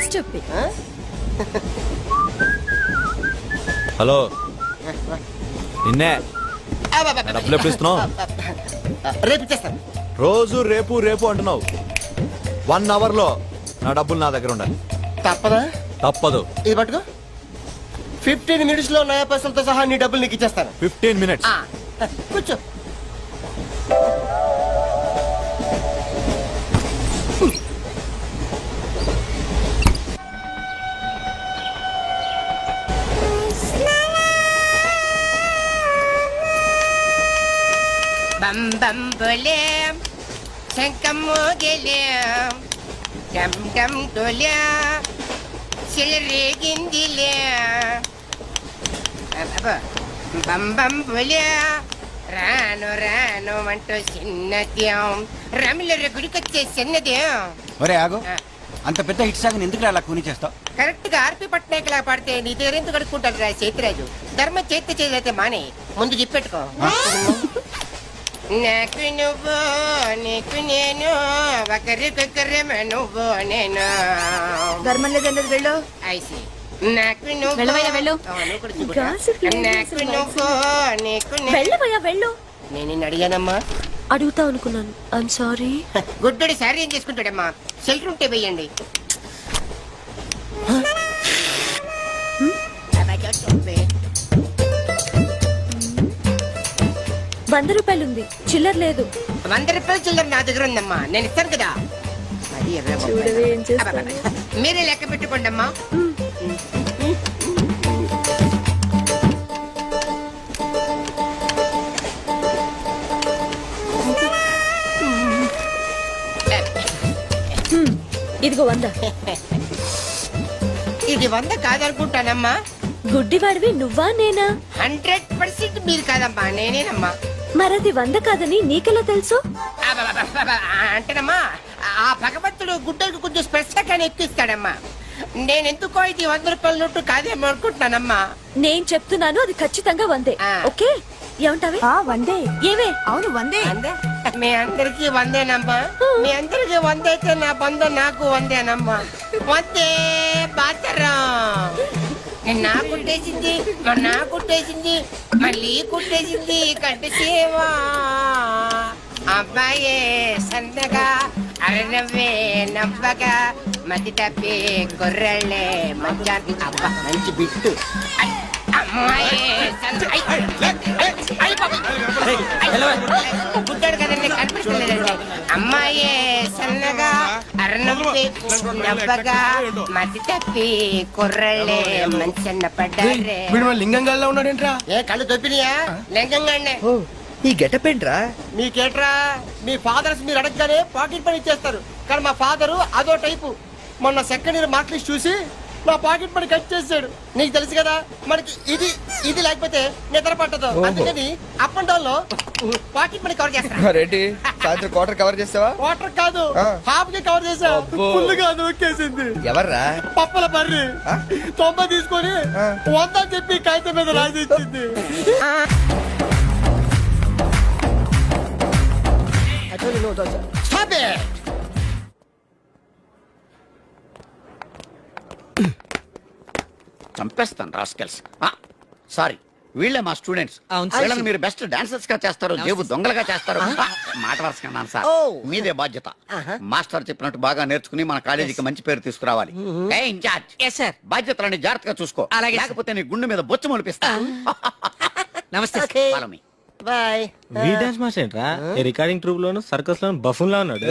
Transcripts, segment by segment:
Stupid. Hello నిన్నే డబ్బులు ఎప్పుడు ఇస్తున్నావు? రేపు ఇచ్చేస్తాను. రోజు రేపు రేపు అంటున్నావు. 1 hour లో నా డబ్బులు నా దగ్గర ఉండాలి. తప్పదా? తప్పదు. ఇది పట్టుకో. 15 minutes లో నయా పైసలతో సహా నీ డబ్బులు నీకు ఇచ్చేస్తాను. 15 minutes. కూర్చో. బం బం బోలేం శంఖం మోగలేం డమ్ డమ్ డోలే సిలరేగిందిలే బం బం బోలే రాను రాను అంటూ చిన్నదేం రమిల గుడికొచ్చే చిన్నదేం. ఒరే ఆగు, అంత పెద్ద హిట్ సాగ్ ఎందుకు అలా కూని చేస్తావు? కరెక్ట్ గా ఆర్పి పట్నాయక్ లా పాడితే నీ దగ్గర ఎందుకు కడుక్కుంటాడు రా చేతిరాజు. ధర్మ చేతి చేదైతే మానే ముందు చెప్పెట్టుకో. నాకు నువ్వు నీకు నేను ఒకరికొకరేమో నువ్వు నేను. ధర్మం లేదన్నది వెళ్ళు. ఐసి నాకు నువ్వు వెళ్ళవయ్యా వెళ్ళు. నాకు నువ్వు నీకు వెళ్ళవయ్యా వెళ్ళు. నేను నిన్ను అడిగానమ్మా. అడుగుతా అనుకున్నాను. I'm sorry. గుడ్డోడి సారీ ఏం చేసుకుంటాడమ్మా? షెల్టర్ ఉంటే వెయ్యండి. 100 రూపాయలు ఉంది, చిల్లర లేదు. 100 రూపాయలు చిల్లర నా దగ్గర ఉందమ్మా, నేను ఇస్తాను కదా. అది చూడవే ఏం చేస్తాను. మీరే లెక్క పెట్టుకోండి అమ్మా. ఇదిగో 100. ఇది 100 కాదనుకుంటానమ్మా. గుడ్డివాడివి నువ్వా నేనా? 100% మీరు కాదమ్మా, నేనేనమ్మా. మరది 100 కాదని నీకెలా తెలుసు? అంటేనమ్మా, ఆ భగవంతుడు గుడ్డలకు కొంచెం స్పెషల్గానే ఎక్కిస్తాడమ్మా. నేనెందుకో ఇది 100 రూపాయల నోటు కాదేమో అనుకుంటున్నానమ్మా. నేను చెప్తున్నాను, అది ఖచ్చితంగా 100. ఓకే, ఏమంటావే? 100. ఏవే? అవును 100. మీ అందరికి 100ఏనమ్మా. మీ అందరికి 100 అయితే నా బంధం నాకు 100ఏనమ్మా. 100 బాతరం. నా కుట్టేసింది, నా కుట్టేసింది, మళ్ళీ కుట్టేసింది కంటి సేవా. అబ్బాయే సన్నగా అరనవ్వే నవ్వగా మతి తప్పి కుర్రళ్ళే మంచి అబ్బా మంచి బిట్టు. గుడ్డాడు కదండి, కనిపించలేదండి. అమ్మాయే సన్నగా అరనవ్వే నవ్వగా మతి తప్పి కుర్రళ్ళే మంచన్న పడ్డారే. లింగంగా ఉన్నాడేంట్రా? ఏ కళ్ళు తొప్పినాయా? లింగంగానే. ఈ గెటప్ ఏంట్రా? మీకేట్రా, మీ ఫాదర్స్ మీరు అడగగానే పాకెట్ పని ఇచ్చేస్తారు. కానీ మా ఫాదరు అదో టైపు. మొన్న సెకండ్ ఇయర్ మార్క్ లిస్ట్ చూసి నా పాకెట్ పని కట్ చేసాడు. నీకు తెలుసు కదా, మనకి ఇది ఇది లేకపోతే నిద్ర పట్టదు. అందుకని అప్ అండ్ డౌన్ లో పాకెట్ పని కవర్ చేస్తా. రెడ్డి సాయంత్రం క్వార్టర్ కవర్ చేస్తావా? వాటర్ కాదు, హాఫ్ కి కవర్ చేసా. ఫుల్గా నొక్కేసింది. ఎవర్రా? పప్పల బర్రి 90 తీసుకొని 100 చెప్పి కాగితం మీద రాసి ఇచ్చింది. Stop it! చంపేస్తాను రాస్కెల్స్. సారీ, వీళ్ళే మా స్టూడెంట్స్. వీళ్ళని మీరు బెస్ట్ డాన్సర్స్ గా చేస్తారు, జేబు దొంగలుగా చేస్తారు. మాట వరుసకన్నాను సార్, మీదే బాధ్యత. మాస్టర్ చెప్పినట్టు బాగా నేర్చుకుని మన కాలేజీకి మంచి పేరు తీసుకురావాలి. ఇన్ఛార్జ్ బాధ్యతలని జాగ్రత్తగా చూసుకో, లేకపోతే నీ గుండె మీద బొచ్చు మొలిపిస్తా. నమస్తే. బాయ్. వీ డాన్స్ మాస్టర్ ఏంట్రా? రికార్డింగ్ ట్రూప్ లోను సర్కస్ లోను బఫూన్ లా ఉన్నాడు.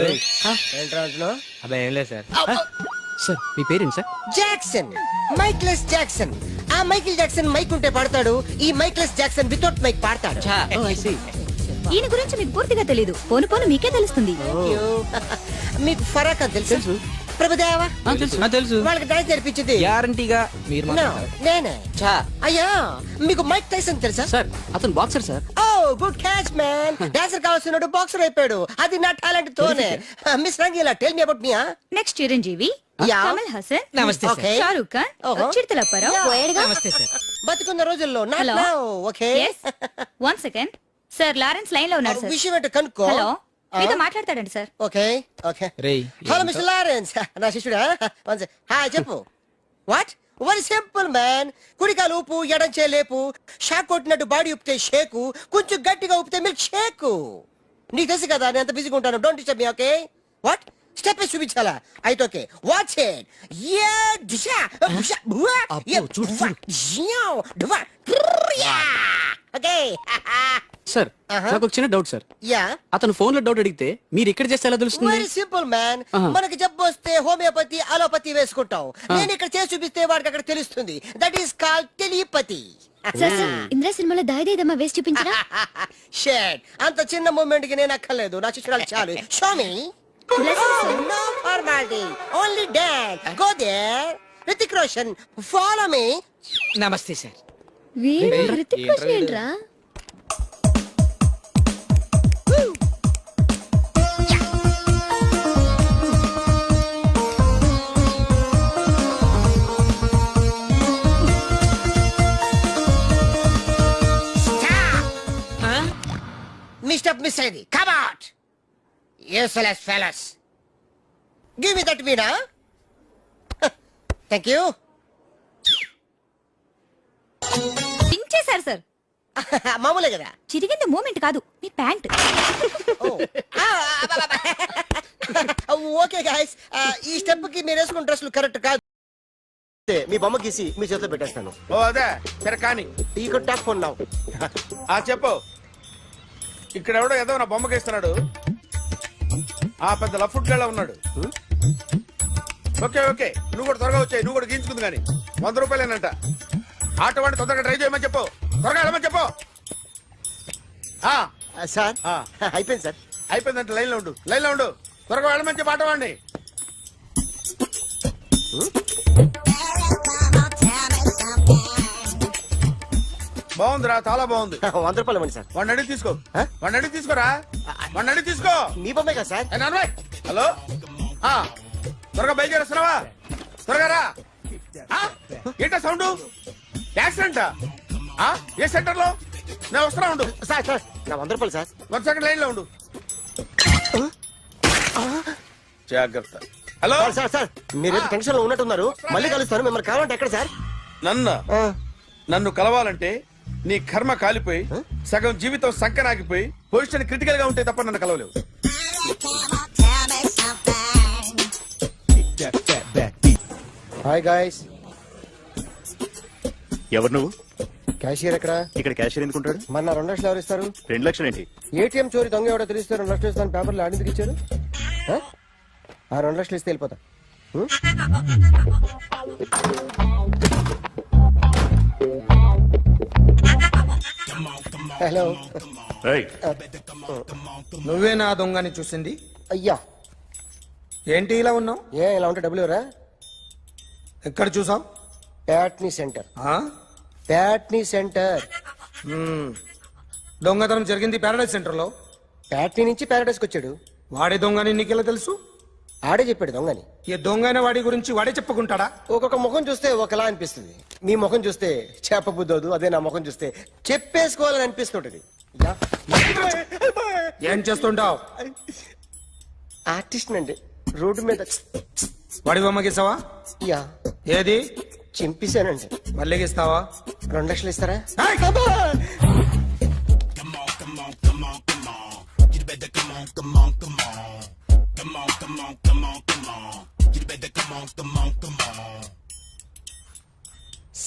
అబ్బాయి ఏం లేదు సార్. సార్ మీ పేరేంటి సార్? Jackson, mikeless Jackson. ఆ మైకిల్ జాక్సన్ మైక్ ఉంటే పాడతాడు, ఈ మైక్లెస్ జాక్సన్ వితౌట్ మైక్ పాడతాడు. ఈయన గురించి మీకు పూర్తిగా తెలీదు. పోను పోను మీకే తెలుస్తుంది. మీకు ఫరాక్ అని తెలుసు? ప్రభుదేవా తెలుసు. వాళ్ళకి డాన్స్ నేర్పించింది గ్యారంటీగా మీరు నేనే. అయ్యా, మీకు మైక్ టైసన్ తెలుసా? సార్ అతను boxer sir. Oh good catch man. Dancer కావాల్సినాడు బాక్సర్ అయిపోయాడు. అది నా టాలెంట్ తోనే. Miss Rangeela, tell me about me. Next Chiranjeevi, Kamal Haasan, నమస్తే సార్. షారూక్ ఖాన్, చిరుతల అప్పారావు. నమస్తే సార్. బతుకున్న రోజుల్లో okay. 1 second sir, Lawrence line లో ఉన్నాడు సార్. విషయం ఏంటో కనుక్కో. హలో మీతో మాట్లాడతాడండి సార్. Okay okay. రేయ్ హలో మిస్టర్ లారెన్స్, నా శిష్యుడా? హాయ్ చెప్పు. వాట్? Very simple man. కుడికాలు ఊపు, ఎడం చేలేపు, షాక్ కొట్టినట్టు బాడీ ఊపితే షేకు, కొంచెం గట్టిగా ఊపితే మిల్క్ షేకు. నీకు తెలుసు కదా నేను ఎంత బిజీగా ఉంటాను. Don't disturb me. Okay? What? Step చూపించాలా? అయితే ఓకే, వాచ్ ఇట్. యా దిశా బుషా బువా యా జియో డువా యా. ఓకే సార్ నాకు ఒక చిన్న డౌట్ సార్. యా. అతను ఫోన్ లో డౌట్ అడిగితే మీరు ఇక్కడ చేస్తే ఎలా తెలుస్తుంది? Very simple man. మనకి జబ్బు వస్తే హోమియోపతి అలోపతి వేసుకుంటాం. నేను ఇక్కడ చేసి చూపిస్తే వాడికి అక్కడ తెలుస్తుంది. That is called telepathy. Sir Indra సినిమాలో దాయిదేదమ్మా వేసి చూపించరా? షేట్, అంత చిన్న మూమెంట్ కి నేను అక్కర్లేదు. నా శిష్యురాలు చాలు. Show me. No formality, only dance. Go there. Hrithik Roshan, follow me. నమస్తే సార్. వీడు హృతిక్ రోషన్ ఏంట్రా? మీ స్టెప్ మిస్ అయింది. Come out. Useless fellows. Give me that Meena. Thank you. Pink చేశారు సార్. మామూలే కదా. చిరిగింది మూమెంట్ కాదు, మీ ప్యాంట్. ఓకే గాయస్, ఈ స్టెప్ కి మీరు వేసుకున్న డ్రెస్సులు కరెక్ట్ కాదు. మీ బొమ్మ గీసి మీ చేతిలో పెట్టేస్తాను. ఓ అదే సరే కానీ ఈ కుడ్ టాక్ ఫోన్ నౌ. చెప్పు. ఇక్కడ ఎవడో ఏదో నా బొమ్మకి ఇస్తున్నాడు. ఆ పెద్ద లఫుట్ గళ్ళ ఉన్నాడు. ఓకే ఓకే, నువ్వు కూడా త్వరగా వచ్చాయి. నువ్వు కూడా గీంచుకుంది కానీ 100 రూపాయలేనంట. ఆటో వాడిని తొందరగా డ్రైవ్ చేయమని చెప్పు. త్వరగా వెళ్ళమని చెప్పు. సార్ అయిపోయింది సార్. అయిపోయిందంటే లైన్ లో ఉండు, లైన్ లో ఉండు. త్వరగా వెళ్ళమని చెప్పు ఆటో వాడిని. బాగుందిరా, చాలా బాగుంది. 100 రూపాయలు ఇవ్వండి సార్. వాడిని అడిగి తీసుకో. వాడిని అడిగి తీసుకోరా. వాడిని అడిగి తీసుకో. మీ బొమ్మే కదా సార్. హలో, త్వరగా బయలుదేరేస్తున్నావా? త్వరగా రా. ఏంటా సౌండ్? యాక్సిడెంట్? ఏ సెంటర్ లో? నేను వస్తున్నా ఉండు. సార్ సార్ నా 100 రూపాయలు సార్. 1 సెకండ్ లైన్ లో ఉండు. జాగ్రత్త. హలో సార్ సార్ మీరు టెన్షన్ లో ఉన్నట్టున్నారు. మళ్ళీ కలుస్తాను. మిమ్మల్ని కావాలంటే ఎక్కడ సార్? నన్ను కలవాలంటే నీ కర్మ కాలిపోయి సగం జీవితం సంకనాగిపోయి పొజిషన్ క్రిటికల్ గా ఉంటే తప్ప నన్ను కలవలేవు. Hi guys. ఎవరు నువ్వు? క్యాషియర్ ఎక్కడ? ఇక్కడ క్యాషియర్ ఎందుకుంటాడు? మన 2 లక్షలు ఎవరు ఇస్తారు? 2 లక్షలు ఏంటి? ఏటీఎం చోరీ దొంగ ఎవడో తెలిస్తే 2 లక్షలు ఇస్తాను పేపర్లు ఆడిందుకు ఇచ్చారు. ఆ 2 లక్షలు ఇస్తే వెళ్ళిపోతా. హలో. నువ్వే నా దొంగని చూసింది? అయ్యా ఏంటి ఇలా ఉన్నావు? ఇలా ఉంటే డబ్బులు ఎవరా? ఎక్కడ చూసావు? ప్యాట్నీ సెంటర్. ప్యాట్నీ సెంటర్. దొంగతనం జరిగింది ప్యారడైజ్ సెంటర్ లో. ప్యాట్నీ నుంచి ప్యారడైస్కి వచ్చాడు. వాడే దొంగని నీకెలా తెలుసు? ఆడే చెప్పాడు దొంగని. ఈ దొంగైన వాడి గురించి వాడే చెప్పుకుంటాడా? ఒక్కొక్క ముఖం చూస్తే ఒకలా అనిపిస్తుంది. మీ ముఖం చూస్తే చెప్పబుద్దోదు. అదే నా ముఖం చూస్తే చెప్పేసుకోవాలని అనిపిస్తుంటది. ఏం చేస్తుంటావు? ఆర్టిస్ట్ అండి. రోడ్డు మీద వాడి బొమ్మ గీసావా? యా. ఏది? చింపేశానండి. మళ్ళీ గీస్తావా? 2 లక్షలు ఇస్తారా?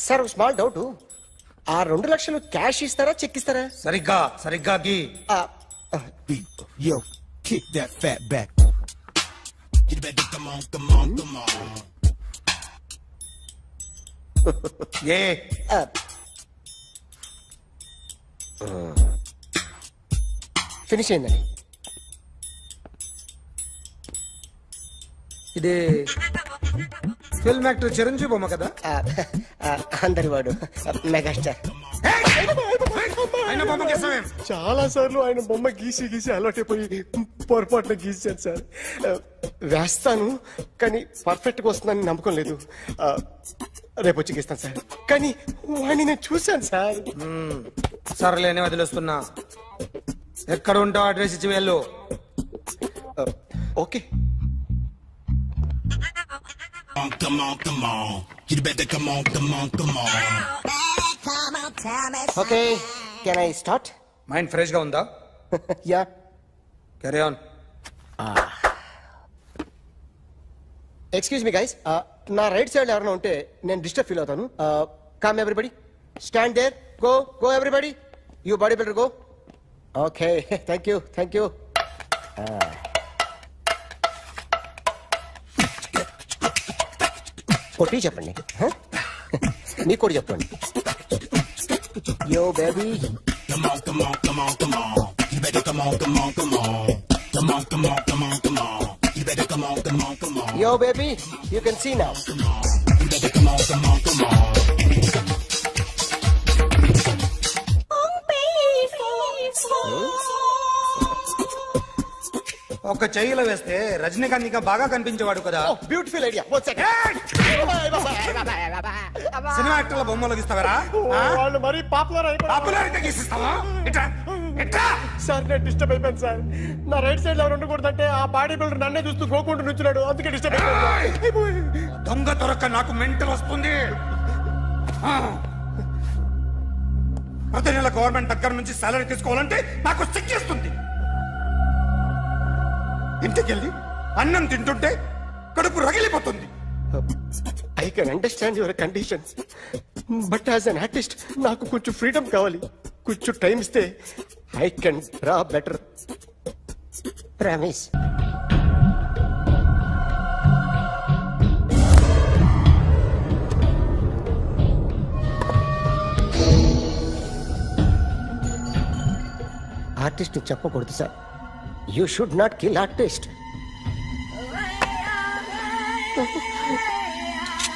Sir small doubt. ఆ 2 లక్షలు క్యాష్ ఇస్తారా చెక్ ఇస్తారా? సరిగ్గా గీ. Yo, kick that fat back. You better come on. A finish అయిందండి. ఇది ఫిల్మ్ యాక్టర్ చిరంజీవి బొమ్మ కదా? అందరి వాడు మెగాస్టార్. ఆయన బొమ్మ గీసావేం? చాలా సార్లు ఆయన బొమ్మ గీసి అలవాటైపోయి పొరపాటున గీసాను సార్. వేస్తాను కానీ పర్ఫెక్ట్ గా వస్తుందని నమ్మకం లేదు. రేపు వచ్చి గీస్తాను సార్. కానీ వాడిని నేను చూశాను సార్. సర్లేని వదిలేస్తున్నా. ఎక్కడ ఉంటావు అడ్రస్ ఇచ్చి వెళ్ళు. Okay okay can I start mind fresh గా ఉందా? Yeah carry on. Excuse me guys నా రైట్ సైడ్ ఎవరైనా ఉంటే నేను డిస్టర్బ్ ఫీల్ అవుతాను. Come everybody stand there go go everybody you body builder go. Okay thank you thank you. కొట్టి చెప్పండి, నీకు కూడా చెప్పండి. Yo baby Yo, baby, you can see now. ఒక చెయ్యిలో వేస్తే రజనీకాంత్ ఇంకా బాగా కనిపించేవాడు కదా. Oh, beautiful idea. One second. Cinema యాక్టర్ల బొమ్మలు గీస్తావరా? వాళ్ళు మరీ పాపులర్ అయిపోయారు. పాపులారిటీ గీసిస్తావా? ఇట్రా ఇట్రా. సార్ నేను డిస్టర్బ్ అయిపోయాను సార్. నా రైట్ సైడ్ లో ఎవరు ఉండకూడదంటే ఆ బాడీ బిల్డర్ నన్నే చూస్తూ గోకుంటూ నుంచున్నాడు, అందుకే డిస్టర్బ్ అయిపోయాను. దొంగ దొరక్క నాకు మెంటల్ వస్తుంది. ప్రతి నెల గవర్నమెంట్ దగ్గర నుంచి సాలరీ తీసుకోవాలంటే నాకు సిగ్గేస్తుంది. ఇంటికెళ్ళి అన్నం తింటుంటే కడుపు రగిలిపోతుంది. I can understand your conditions, but as an artist నాకు కొంచెం ఫ్రీడమ్ కావాలి. కొంచెం టైం ఇస్తే I can draw better. Promise. Artist చెప్పకూడదు sir. You should not kill artist.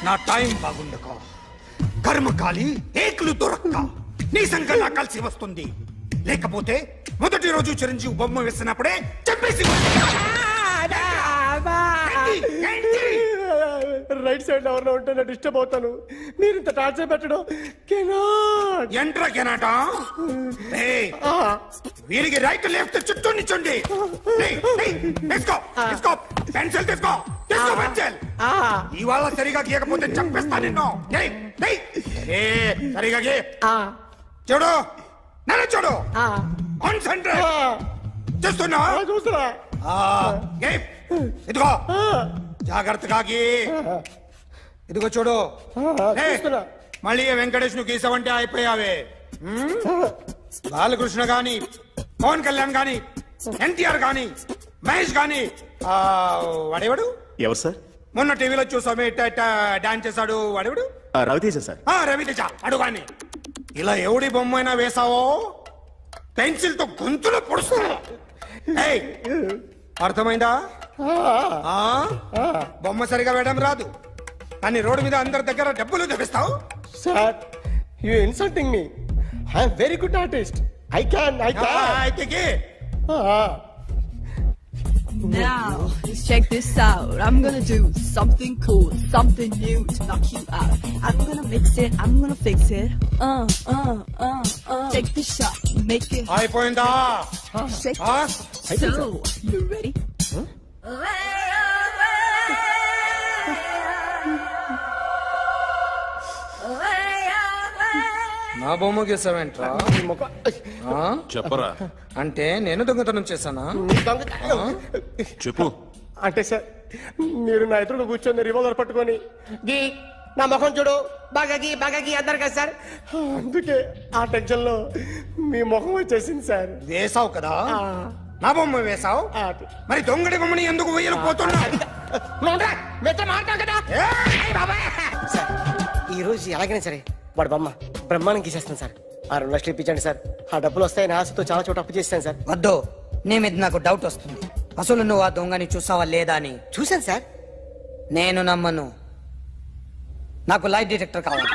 నా టైం బాగుండక కర్మకాలి ఏకులు దొరక్క నీ సంఖ్య నాకు కలిసి వస్తుంది. లేకపోతే మొదటి రోజు చిరంజీవి బొమ్మ వేసినప్పుడే చెప్పేసి రైట్ సైడ్ ఎవరిలో ఉంటే నేను డిస్టర్బ్ అవుతాను. మీరు ఇంత టార్చర్ పెట్టడం ఎంట్రా కెనాటా. వీరికి రైట్ లెఫ్ట్ చుట్టూ నిచ్చండి. తీసుకో తీసుకో పెన్సిల్ తీసుకో తీసుకో పెన్సిల్. ఇవాళ సరిగా గీయకపోతే చంపేస్తా నిన్ను. సరిగా గీ. చూడు నన్ను చూడు. కాన్సంట్రేట్ చేస్తున్నా చూస్తున్నా. ఇదిగో జాగ్రత్తగా గీ. ఇదిగో చూడు. మళ్ళీ వెంకటేష్ ను గీసావంటే అయిపోయావే. బాలకృష్ణ గాని పవన్ కళ్యాణ్ గాని ఎన్టీఆర్ గాని మహేష్ గాని వాడేవాడు ఎవరు సార్? మొన్న టీవీలో చూసామే డాన్స్ చేశాడు వాడేవాడు? రవితేజ సార్. రవితేజ అడు గాని. ఇలా ఎవడి బొమ్మ అయినా వేసావో పెన్సిల్ తో గొంతులో పొడుస్తా. అర్థమైందా? బొమ్మ సరిగా వేయడం రాదు కానీ రోడ్డు మీద అందరి దగ్గర డబ్బులు తెప్పిస్తావు. Sir you insulting me. I'm very good artist. I can అయితే Now, check this out. I'm gonna do something cool, something new to knock you out. I'm gonna mix it, I'm gonna fix it. Take the shot, make it. అయిపోయిందా? Shake it. So, you ready? నా బొమ్మ గీసావేంట్రా? చెప్పరా. అంటే నేను దొంగతనం చేశానా? చెప్పు. అంటే సార్ మీరు నా ఎదురుగా కూర్చొని రివాల్వర్ పట్టుకొని గీ నా ముఖం చూడు బాగా గీ అన్నారు కదా సార్. అందుకే ఆ టెన్షన్ లో మీ ముఖం వచ్చేసింది సార్. వేసావు కదా, నా బొమ్మ వేసావు. మరి దొంగడి బొమ్మని ఎందుకు వేయలు పోతున్నా? ఈ రోజు ఎలాగైనా సరే వాడు బొమ్మ బ్రహ్మాండం గీసేస్తాను సార్. 6 లక్షలు ఇప్పించండి సార్. ఆ డబ్బులు వస్తాయని ఆశతో చాలా చోట అప్పు చేస్తాను సార్. వద్దు, నీ మీద నాకు డౌట్ వస్తుంది. అసలు నువ్వు ఆ దొంగని చూసావా లేదా అని. చూశాను సార్. నేను నమ్మను. నాకు లైట్ డిటెక్టర్ కావాలి.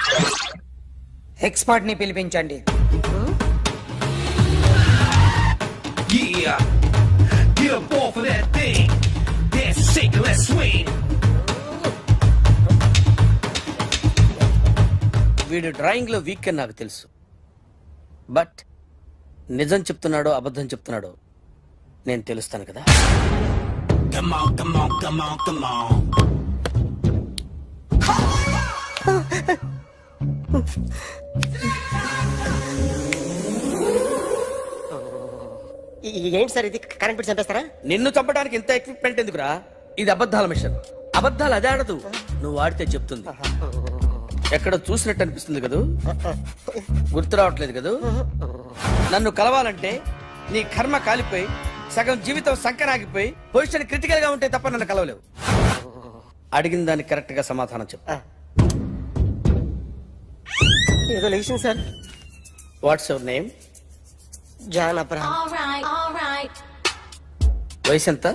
ఎక్స్పర్ట్ ని పిలిపించండి. వీడు డ్రాయింగ్ లో వీక్ అని నాకు తెలుసు, బట్ నిజం చెప్తున్నాడో అబద్ధం చెప్తున్నాడో నేను తెలుస్తాను కదా. Come on, come on, come on, come on. ఏంటి సార్ ఇది కరెంట్ బిల్ చంపేస్తారా? నిన్ను చంపడానికి ఇంత ఎక్విప్మెంట్ ఎందుకురా? ఇది అబద్ధాల మిషన్. అబద్ధాలు అదే ఆడదు, నువ్వు ఆడితే చెప్తుంది. ఎక్కడ చూసినట్టు అనిపిస్తుంది కదూ? గుర్తు రావట్లేదు కదూ? నన్ను కలవాలంటే నీ కర్మ కాలిపోయి సగం జీవితం సంకరాగిపోయి పొజిషన్ క్రిటికల్ గా ఉంటే తప్ప నన్ను కలవలేవు. అడిగిన దానికి కరెక్ట్ గా సమాధానం చెప్పు. ఏదో లేచింది సార్. What's your name? John Abraham. వయసు ఎంత?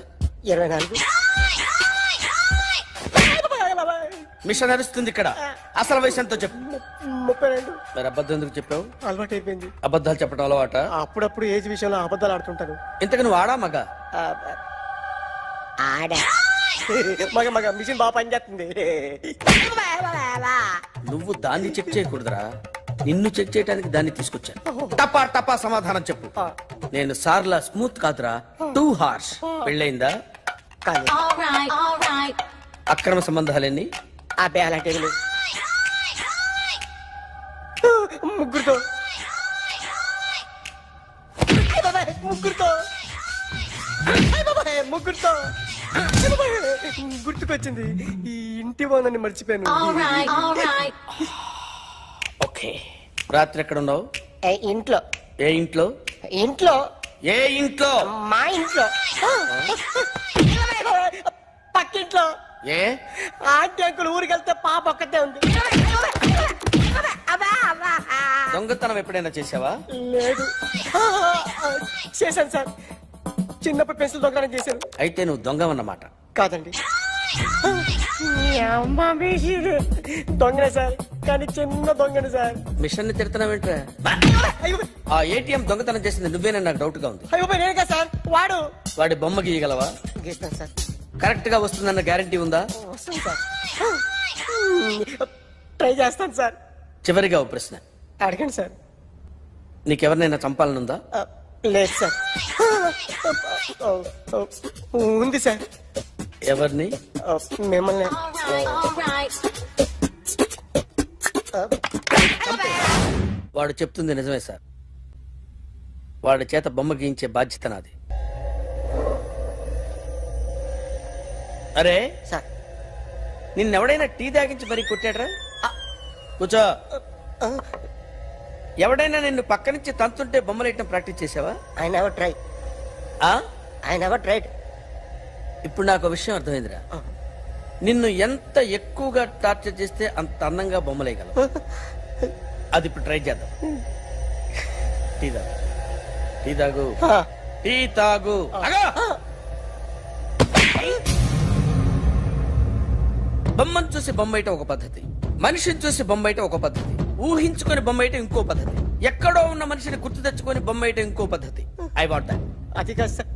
24. మిషన్ నడుస్తుంది ఇక్కడ. అసలు వయసు ఎంతో చెప్పు. 32. మరి అబద్ధం ఎందుకు చెప్పావు? అలవాటు అయిపోయింది. అబద్ధాలు చెప్పడం అలవాట? అప్పుడప్పుడు ఏజ్ విషయంలో అబద్ధాలు ఆడుతుంటాను. ఇంతకు నువ్వు ఆడా మగ? ఆడా. మగ మగ మిషన్ బాగా పనిచేస్తుంది. నువ్వు దాన్ని చెక్ చేయకూడదురా, నిన్ను చెక్ చేయడానికి దాన్ని తీసుకొచ్చాను. టపా టపా సమాధానం చెప్పు. నేను సార్లా స్మూత్ కాదురా, టూ హార్ష్. పెళ్ళయిందా? కానీ అక్రమ సంబంధాలన్నీ? అబ్బే అలాంటి ముగ్గురుతో ముగ్గురుతో ముగ్గురుతో గుర్తుకొచ్చింది. ఈ ఇంటి బాగుందని మర్చిపోయాను. ఓకే. రాత్రి ఎక్కడ ఉన్నావు? ఇంట్లో. ఏ ఇంట్లో? ఇంట్లో. ఏ ఇంట్లో? మా ఇంట్లో. పక్కింట్లో. ఏ ఆంటీ అంకుల్ ఊరికి వెళ్తే పాప ఒక్కతే ఉంది. దొంగతనం ఎప్పుడైనా చేసావా? లేదు. చేశాను సార్, చిన్నప్పుడు పెన్సిల్ దొంగతనం చేశాను. అయితే నువ్వు దొంగవన్నమాట. కాదండి, దొంగనే సార్, కానీ చిన్న దొంగనే సార్. మిషన్ ని తిడుతున్నావేంట్రా? ఆ ఏటీఎం దొంగతనం చేసింది నువ్వేనని నాకు డౌట్ గా ఉంది. అయ్యో నేనే కదా సార్. వాడి బొమ్మ గీయగలవా? గీస్తాను సార్. కరెక్ట్ గా వస్తుందన్న గ్యారంటీ ఉందా? వస్తాను సార్, ట్రై చేస్తాను సార్. చివరిగా ఓ ప్రశ్న అడగండి సార్. నీకెవరినైనా చంపాలనుందా? లేదు సార్. ఉంది సార్. ఎవరిని? మిమ్మల్ని. వాడు చెప్తుంది నిజమే సార్. వాడి చేత బొమ్మ గీయించే బాధ్యత నాది. అరే సార్, నిన్నెవడైనా టీ తాగించి మరీ కొట్టాడ్రా? కూర్చో. ఎవడైనా నిన్ను పక్క నుంచి తంతుంటే బొమ్మలేయటం ప్రాక్టీస్ చేసావా? I never try. I never tried. ఇప్పుడు నాకు విషయం అర్థమైందిరా. నిన్ను ఎంత ఎక్కువగా టార్చర్ చేస్తే అంత అందంగా బొమ్మలేయగలవు. అది ఇప్పుడు ట్రై చేద్దాం. టీ తాగు. టీ తాగు. టీ తాగు. బొమ్మను చూసి బొమ్మేయటం ఒక పద్ధతి, మనిషిని చూసి బొమ్మేయటం ఒక పద్ధతి, ఊహించుకొని బొమ్మేయటం ఇంకో పద్ధతి, ఎక్కడో ఉన్న మనిషిని గుర్తు తెచ్చుకొని బొమ్మేయటం ఇంకో పద్ధతి. I want that. అది కాదు సార్.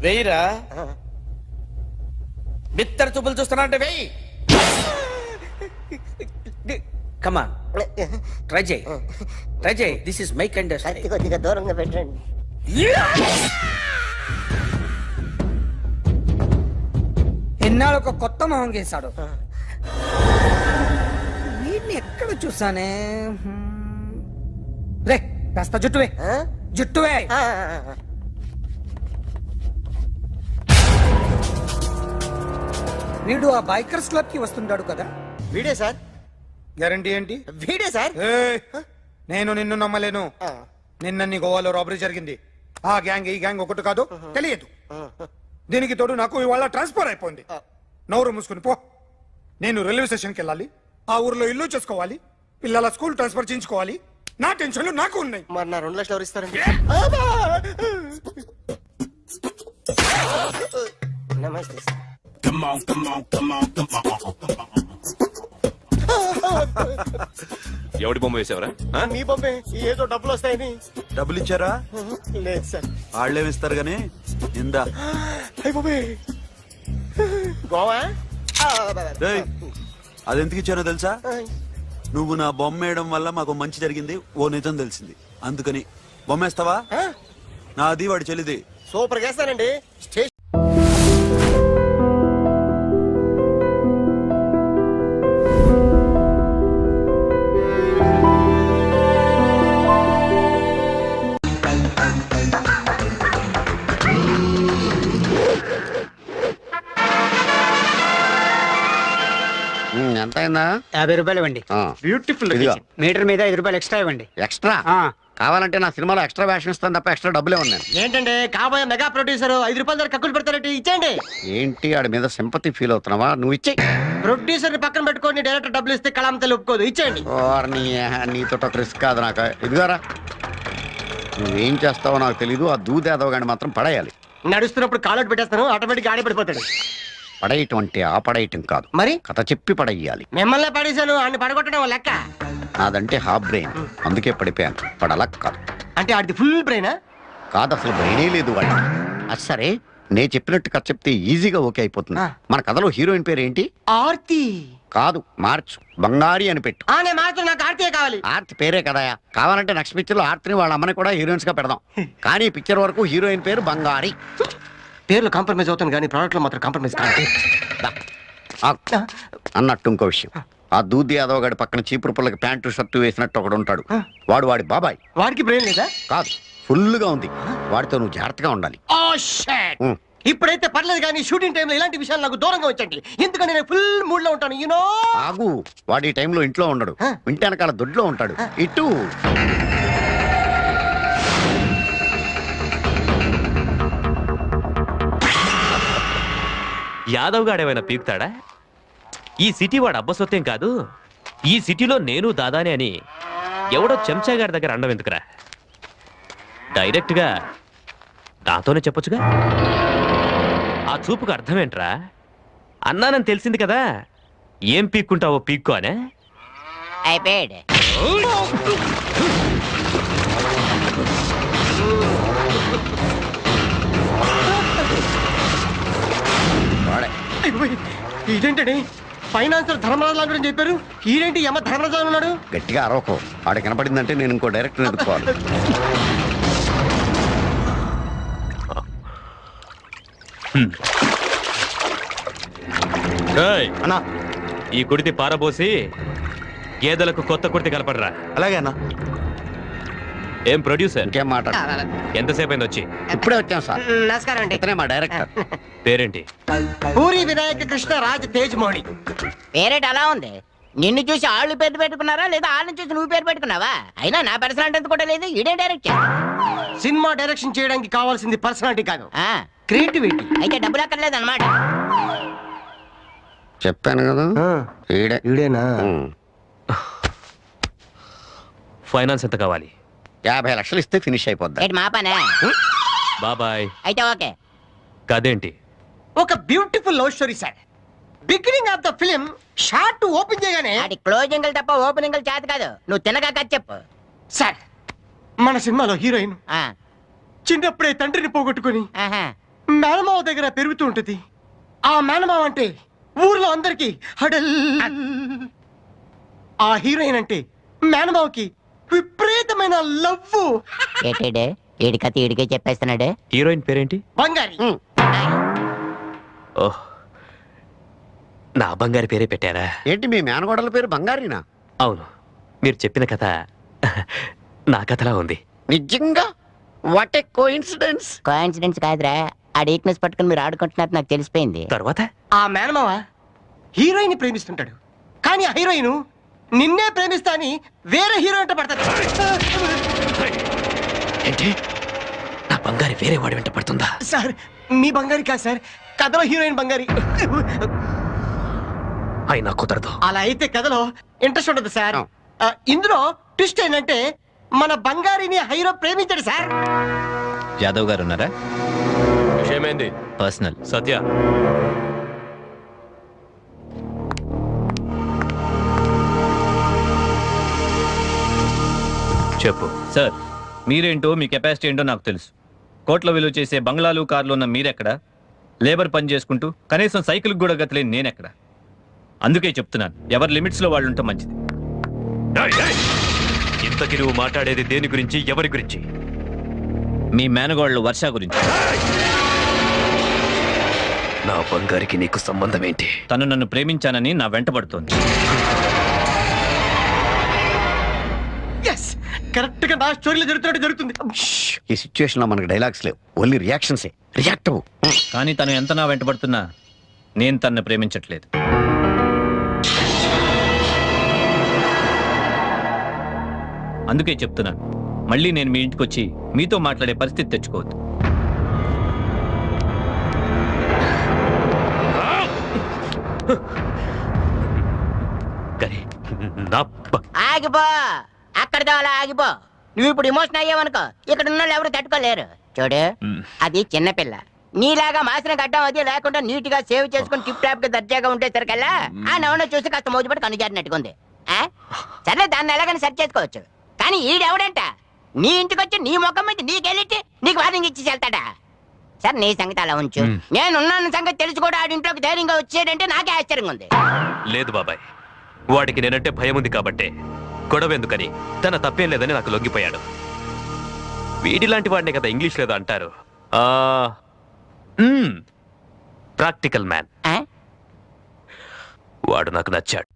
వెయ్యిరా. బిత్తర చూపులు చూస్తున్నా అంటే వెయ్యి. కమాన్, ట్రై చేయి, ట్రై చేయి. This is my kind. కొద్దిగా దూరంగా పెట్టండి. ఎన్నాళ్ళు ఒక కొత్త మొహం గీశాడు. వీడిని ఎక్కడ చూసానే? రే కాస్త జుట్టువే, జుట్టువే. వీడు ఆ బైకర్స్ క్లబ్ కి వస్తుంటాడు కదా? వీడే సార్. గ్యారంటీ ఏంటి? వీడే సార్. నేను నిన్ను నమ్మలేను. నిన్న నీ గోవాలో రాబరీ జరిగింది. ఆ గ్యాంగ్ ఈ గ్యాంగ్ ఒకటి కాదు, తెలియదు. దీనికి తోడు నాకు ఇవాళ ట్రాన్స్ఫర్ అయిపోయింది. నోరు మూసుకుని పో. నేను రైల్వే స్టేషన్కి వెళ్ళాలి, ఆ ఊర్లో ఇల్లు చేసుకోవాలి, పిల్లల స్కూల్ ట్రాన్స్ఫర్ చేయించుకోవాలి. నా టెన్షన్లు నాకు ఉన్నాయి. మరి నా 2 లక్షలు ఎవరు ఇస్తారండి? నమస్తే సార్. ఎవడి బొమ్మ వేసావరా? మీ బొమ్మే. ఏదో డబ్బులు వస్తాయని. డబ్బులు ఇచ్చారా? లేదు సార్. వాళ్ళేమి ఇస్తారు గానీ ఇందా. గోవా అది ఎందుకు ఇచ్చానో తెలుసా? నువ్వు నా బొమ్మ వేయడం వల్ల మాకు మంచి జరిగింది, ఓ నిజం తెలిసింది. అందుకని బొమ్మేస్తావా? నాది వాడి చెల్లిది. సూపర్ చేస్తానండి. స్టేషన్ ఎంత అయిందా? 50 రూపాయలు ఇవ్వండి. బ్యూటిఫుల్. మీటర్ మీద 5 రూపాయలు ఎక్స్ట్రా ఇవ్వండి. ఎక్స్ట్రా కావాలంటే నా సినిమాలో ఎక్స్ట్రా వేషన్ ఇస్తాను తప్ప ఎక్స్ట్రా డబ్బులే ఉన్నాయి. ఏంటంటే కాబోయే మెగా ప్రొడ్యూసర్ 5 రూపాయల ధర కక్కులు పెడతారంటే ఇచ్చేయండి. ఏంటి ఆడి మీద సింపతి ఫీల్ అవుతున్నావా? నువ్వు ఇచ్చే. ప్రొడ్యూసర్ ని పక్కన పెట్టుకొని డైరెక్టర్ డబ్బులు ఇస్తే కళాం తల్లి ఒప్పుకోదు. ఇచ్చేయండి. నీతో ఒక రిస్క్ కాదు నాకు. ఇదిగారా, నువ్వేం చేస్తావో నాకు తెలీదు. ఆ దూదేదవ గాని మాత్రం పడేయాలి. నడుస్తున్నప్పుడు కాలట్ పెట్టేస్తాను, ఆటోమేటిక్ ఆడే పడిపోతాడు. పడేయటం అంటే ఆ పడేయటం కాదు, మరి కథ చెప్పి పడేయాలి. మిమ్మల్ని పడేశాను, అన్ని పడగొట్టడం లెక్క. నాదంటే హాఫ్ బ్రెయిన్, అందుకే పడిపోయాను. పడలక్ కాదు. అంటే ఆడిది ఫుల్ బ్రెయినా? కాదు, అసలు బ్రెయినే లేదు వాడికి. అది సరే, నేను చెప్పినట్టు కథ చెప్తే ఈజీగా ఓకే అయిపోతుంది. మన కథలో హీరోయిన్ పేరు ఏంటి? ఆర్తి. కాదు, మార్చు, బంగారి అని పెట్టు. నేను మార్చు, నాకు ఆర్తియే కావాలి. ఆర్తి పేరే కదయా. కావాలంటే నెక్స్ట్ పిక్చర్ లో ఆర్తిని వాళ్ళ అమ్మని కూడా హీరోయిన్స్ గా పెడదాం. కానీ పిక్చర్ వరకు హీరోయిన్ పేరు బంగారి. పేర్లు కాంప్రమైజ్ అవుతాను కానీ ప్రోడక్ట్ లో మాత్రం కాంప్రమైజ్ కాదు. అన్నట్టు ఇంకో విషయం, ఆ దూది యాదవ్ గడి పక్కన చీపురు పుల్లకి ప్యాంటు షర్టు వేసినట్టు ఒకడు ఉంటాడు. వాడు వాడి బాబాయ్. వాడికి బ్రెయిన్ లేదా? కాదు, ఫుల్ గా ఉంది. వాడితో నువ్వు జాగ్రత్తగా ఉండాలి. ఇప్పుడైతే పర్లేదు కానీ షూటింగ్ టైంలో ఇలాంటి విషయాలు నాకు దూరంగా వచ్చండి. ఎందుకంటే నేను ఫుల్ మూడ్ లో ఉంటాను. యూనో. ఆగు, వాడి ఈ టైంలో ఇంట్లో ఉండడు, ఇంటి వెనకాల దొడ్లో ఉంటాడు. ఇటు యాదవ్ గాడేమైనా పీకుతాడా? ఈ సిటీ వాడు అబ్బసొత్తేం కాదు. ఈ సిటీలో నేను దాదానే అని ఎవడో చెంచా గారి దగ్గర అండం ఎందుకురా? డైరెక్ట్ గా నాతోనే చెప్పొచ్చుగా. ఆ చూపుకు అర్థమేంట్రా? అన్నానని తెలిసింది కదా, ఏం పీక్కుంటావో పీక్కో అనే. అయిపోయాడు. ఇదేంటండి, ఫైనాన్సర్ ధర్మరాజు గురించి చెప్పారు, ఈడేంటి యమ ధర్మరాజు ఉన్నాడు? గట్టిగా అరవకో, వాడికి కనపడిందంటే నేను ఇంకో డైరెక్టర్ ఎదుర్కోవాలి. అన్నా, ఈ కుడితి పారబోసి గేదెలకు కొత్త కుడితి కలపడరా. అలాగే అన్న. ఏం ప్రొడ్యూసర్, ఇంకేం మాట? ఎంతసేపు అయింది వచ్చి? ఇప్పుడే వచ్చాం సార్. నమస్కారం అండి. ఇతనే మా డైరెక్టర్. పేరేంటి? పూరి వినాయక కృష్ణ రాజ్ తేజ్ మౌళి. పేరేట అలా ఉంది. నిన్ను చూసి ఆళ్ళు పేరు పెట్టుకున్నారా లేదా వాళ్ళని చూసి నువ్వు పేరు పెట్టుకున్నావా? అయినా నా పర్సనాలిటీ ఎంత కూడా లేదు. ఇదే డైరెక్ట్ సినిమా డైరెక్షన్ చేయడానికి కావాల్సింది పర్సనాలిటీ కాదు, క్రియేటివిటీ. అయితే డబ్బులు అక్కర్లేదు అనమాట. చెప్పాను కదా, ఈడేనా? ఫైనాన్స్ ఎంత కావాలి? 50 లక్షలు ఇస్తే ఫినిష్ అయిపోద్ది. ఏంటి మా పనే? బాబాయ్. అయితే ఓకే. కదేంటి? ఒక beautiful love story sir. Beginning of the film short open చేయగానే అది క్లోజింగ్ తప్ప ఓపెనింగ్ చేత కాదు. నువ్వు తినగా కథ చెప్పు సార్. మన సినిమాలో హీరోయిన్ చిన్నప్పుడే తండ్రిని పోగొట్టుకుని మేనమావ దగ్గర పెరుగుతూ ఉంటుంది. ఆ మేనమావ అంటే ఊర్లో అందరికి హడల్. ఆ హీరోయిన్ అంటే మేనమావకి విపరీతమైన లవ్. ఏడి కథ ఏడికే చెప్పేస్తున్నాడు. హీరోయిన్ పేరేంటి? బంగారి. ఓహ్, నా బంగారి పేరే పెట్టారా? ఏంటి మీ మేనగోడల పేరు బంగారీనా? అవును, మీరు చెప్పిన కథ నా కథలా ఉంది. నిజంగా? What a coincidence. కోఇన్సిడెన్స్ కాదురా, ఆ వీక్నెస్ పట్టుకుని మీరు ఆడుకుంటున్నట్టు నాకు తెలిసిపోయింది. తర్వాత ఆ మేనమావ హీరోయిన్ ప్రేమిస్తుంటాడు, కానీ ఆ హీరోయిన్ నిన్నే ప్రేమిస్తా అని వేరే హీరోయిన్ పడతాడు. ఏంటి, నా బంగారి వేరే వాడి వెంట పడుతుందా? సార్, మీ బంగారి కాదు సార్, కథలో హీరోయిన్ బంగారి. అయినా కుదరదు. అలా అయితే కథలో ఇంట్రెస్ట్ ఉండదు సార్. ఇందులో ట్విస్ట్ ఏంటంటే మన బంగారిని హీరో ప్రేమించాడు సార్. యాదవ్ గారు ఉన్నారా? విషయమైంది పర్సనల్. సత్య, చెప్పు. సార్, మీరేంటో మీ కెపాసిటీ ఏంటో నాకు తెలుసు. కోట్ల విలువ చేసే బంగ్లాలు కార్లు ఉన్న మీరెక్కడ? లేబర్ పని చేసుకుంటూ కనీసం సైకిల్ కూడా గతలేని నేనెక్కడ? అందుకే చెప్తున్నాను, ఎవరి లిమిట్స్ లో వాళ్ళు ఉంటే మంచిది. ఇంతకి నువ్వు మాట్లాడేది దేని గురించి, ఎవరి గురించి? మీ మేనగోళ్ళు వర్ష గురించి. నా బంగారికి నీకు సంబంధం ఏంటి? తను నన్ను ప్రేమించానని నా వెంటబడుతోంది. కరెక్ట్ గా నా స్టోరీలో జరుగుతున్నట్టు జరుగుతుంది. ఈ సిచ్యువేషన్ లో మనకి డైలాగ్స్ లేవు, ఓన్లీ రియాక్షన్సే. రియాక్ట్ అవ్వు. కానీ తను ఎంత నా వెంటబడుతున్నా నేను తన్ను ప్రేమించట్లేదు. అందుకే చెప్తున్నాను, మళ్ళీ నేను మీ ఇంటికి వచ్చి మీతో మాట్లాడే పరిస్థితి తెచ్చుకోవద్దు. ఆగిపో, అక్కడితో అలా ఆగిపో. నువ్వు ఇప్పుడు ఎమోషన్ అయ్యావనుకో, ఇక్కడ ఉన్న వాళ్ళు ఎవరు తట్టుకోలేరు. చూడు, అది చిన్నపిల్ల. నీలాగా మాసిన గడ్డం అది లేకుండా నీట్ గా సేవ్ చేసుకుని టిప్ టాప్ గా దర్జాగా ఉంటే సరికల్లా ఆ నవ్వును చూసి కాస్త మోజుపడి కనుజారినట్టుకుంది. సర్లే, దాన్ని ఎలాగని సెర్చ్ చేసుకోవచ్చు. కానీ ఈడెవడంట నీ ఇంటికి వచ్చి నీ ముఖం మీద నీకెళ్ళి నీకు వార్నింగ్ ఇచ్చి వెళ్తాడా? సార్, నీ సంగతి అలా ఉంచు. నేనున్న సంగతి తెలిసి కూడా ఆడింట్లోకి ధైర్యంగా వచ్చేటంటే నాకే ఆశ్చర్యంగా ఉంది. లేదు బాబాయ్, వాడికి నేనంటే భయం ఉంది కాబట్టే గొడవ ఎందుకని తన తప్పేం లేదని నాకు లొంగిపోయాడు. వీడిలాంటి వాడినే కదా ఇంగ్లీష్ లేదో అంటారు, ప్రాక్టికల్ మ్యాన్. వాడు నాకు నచ్చాడు.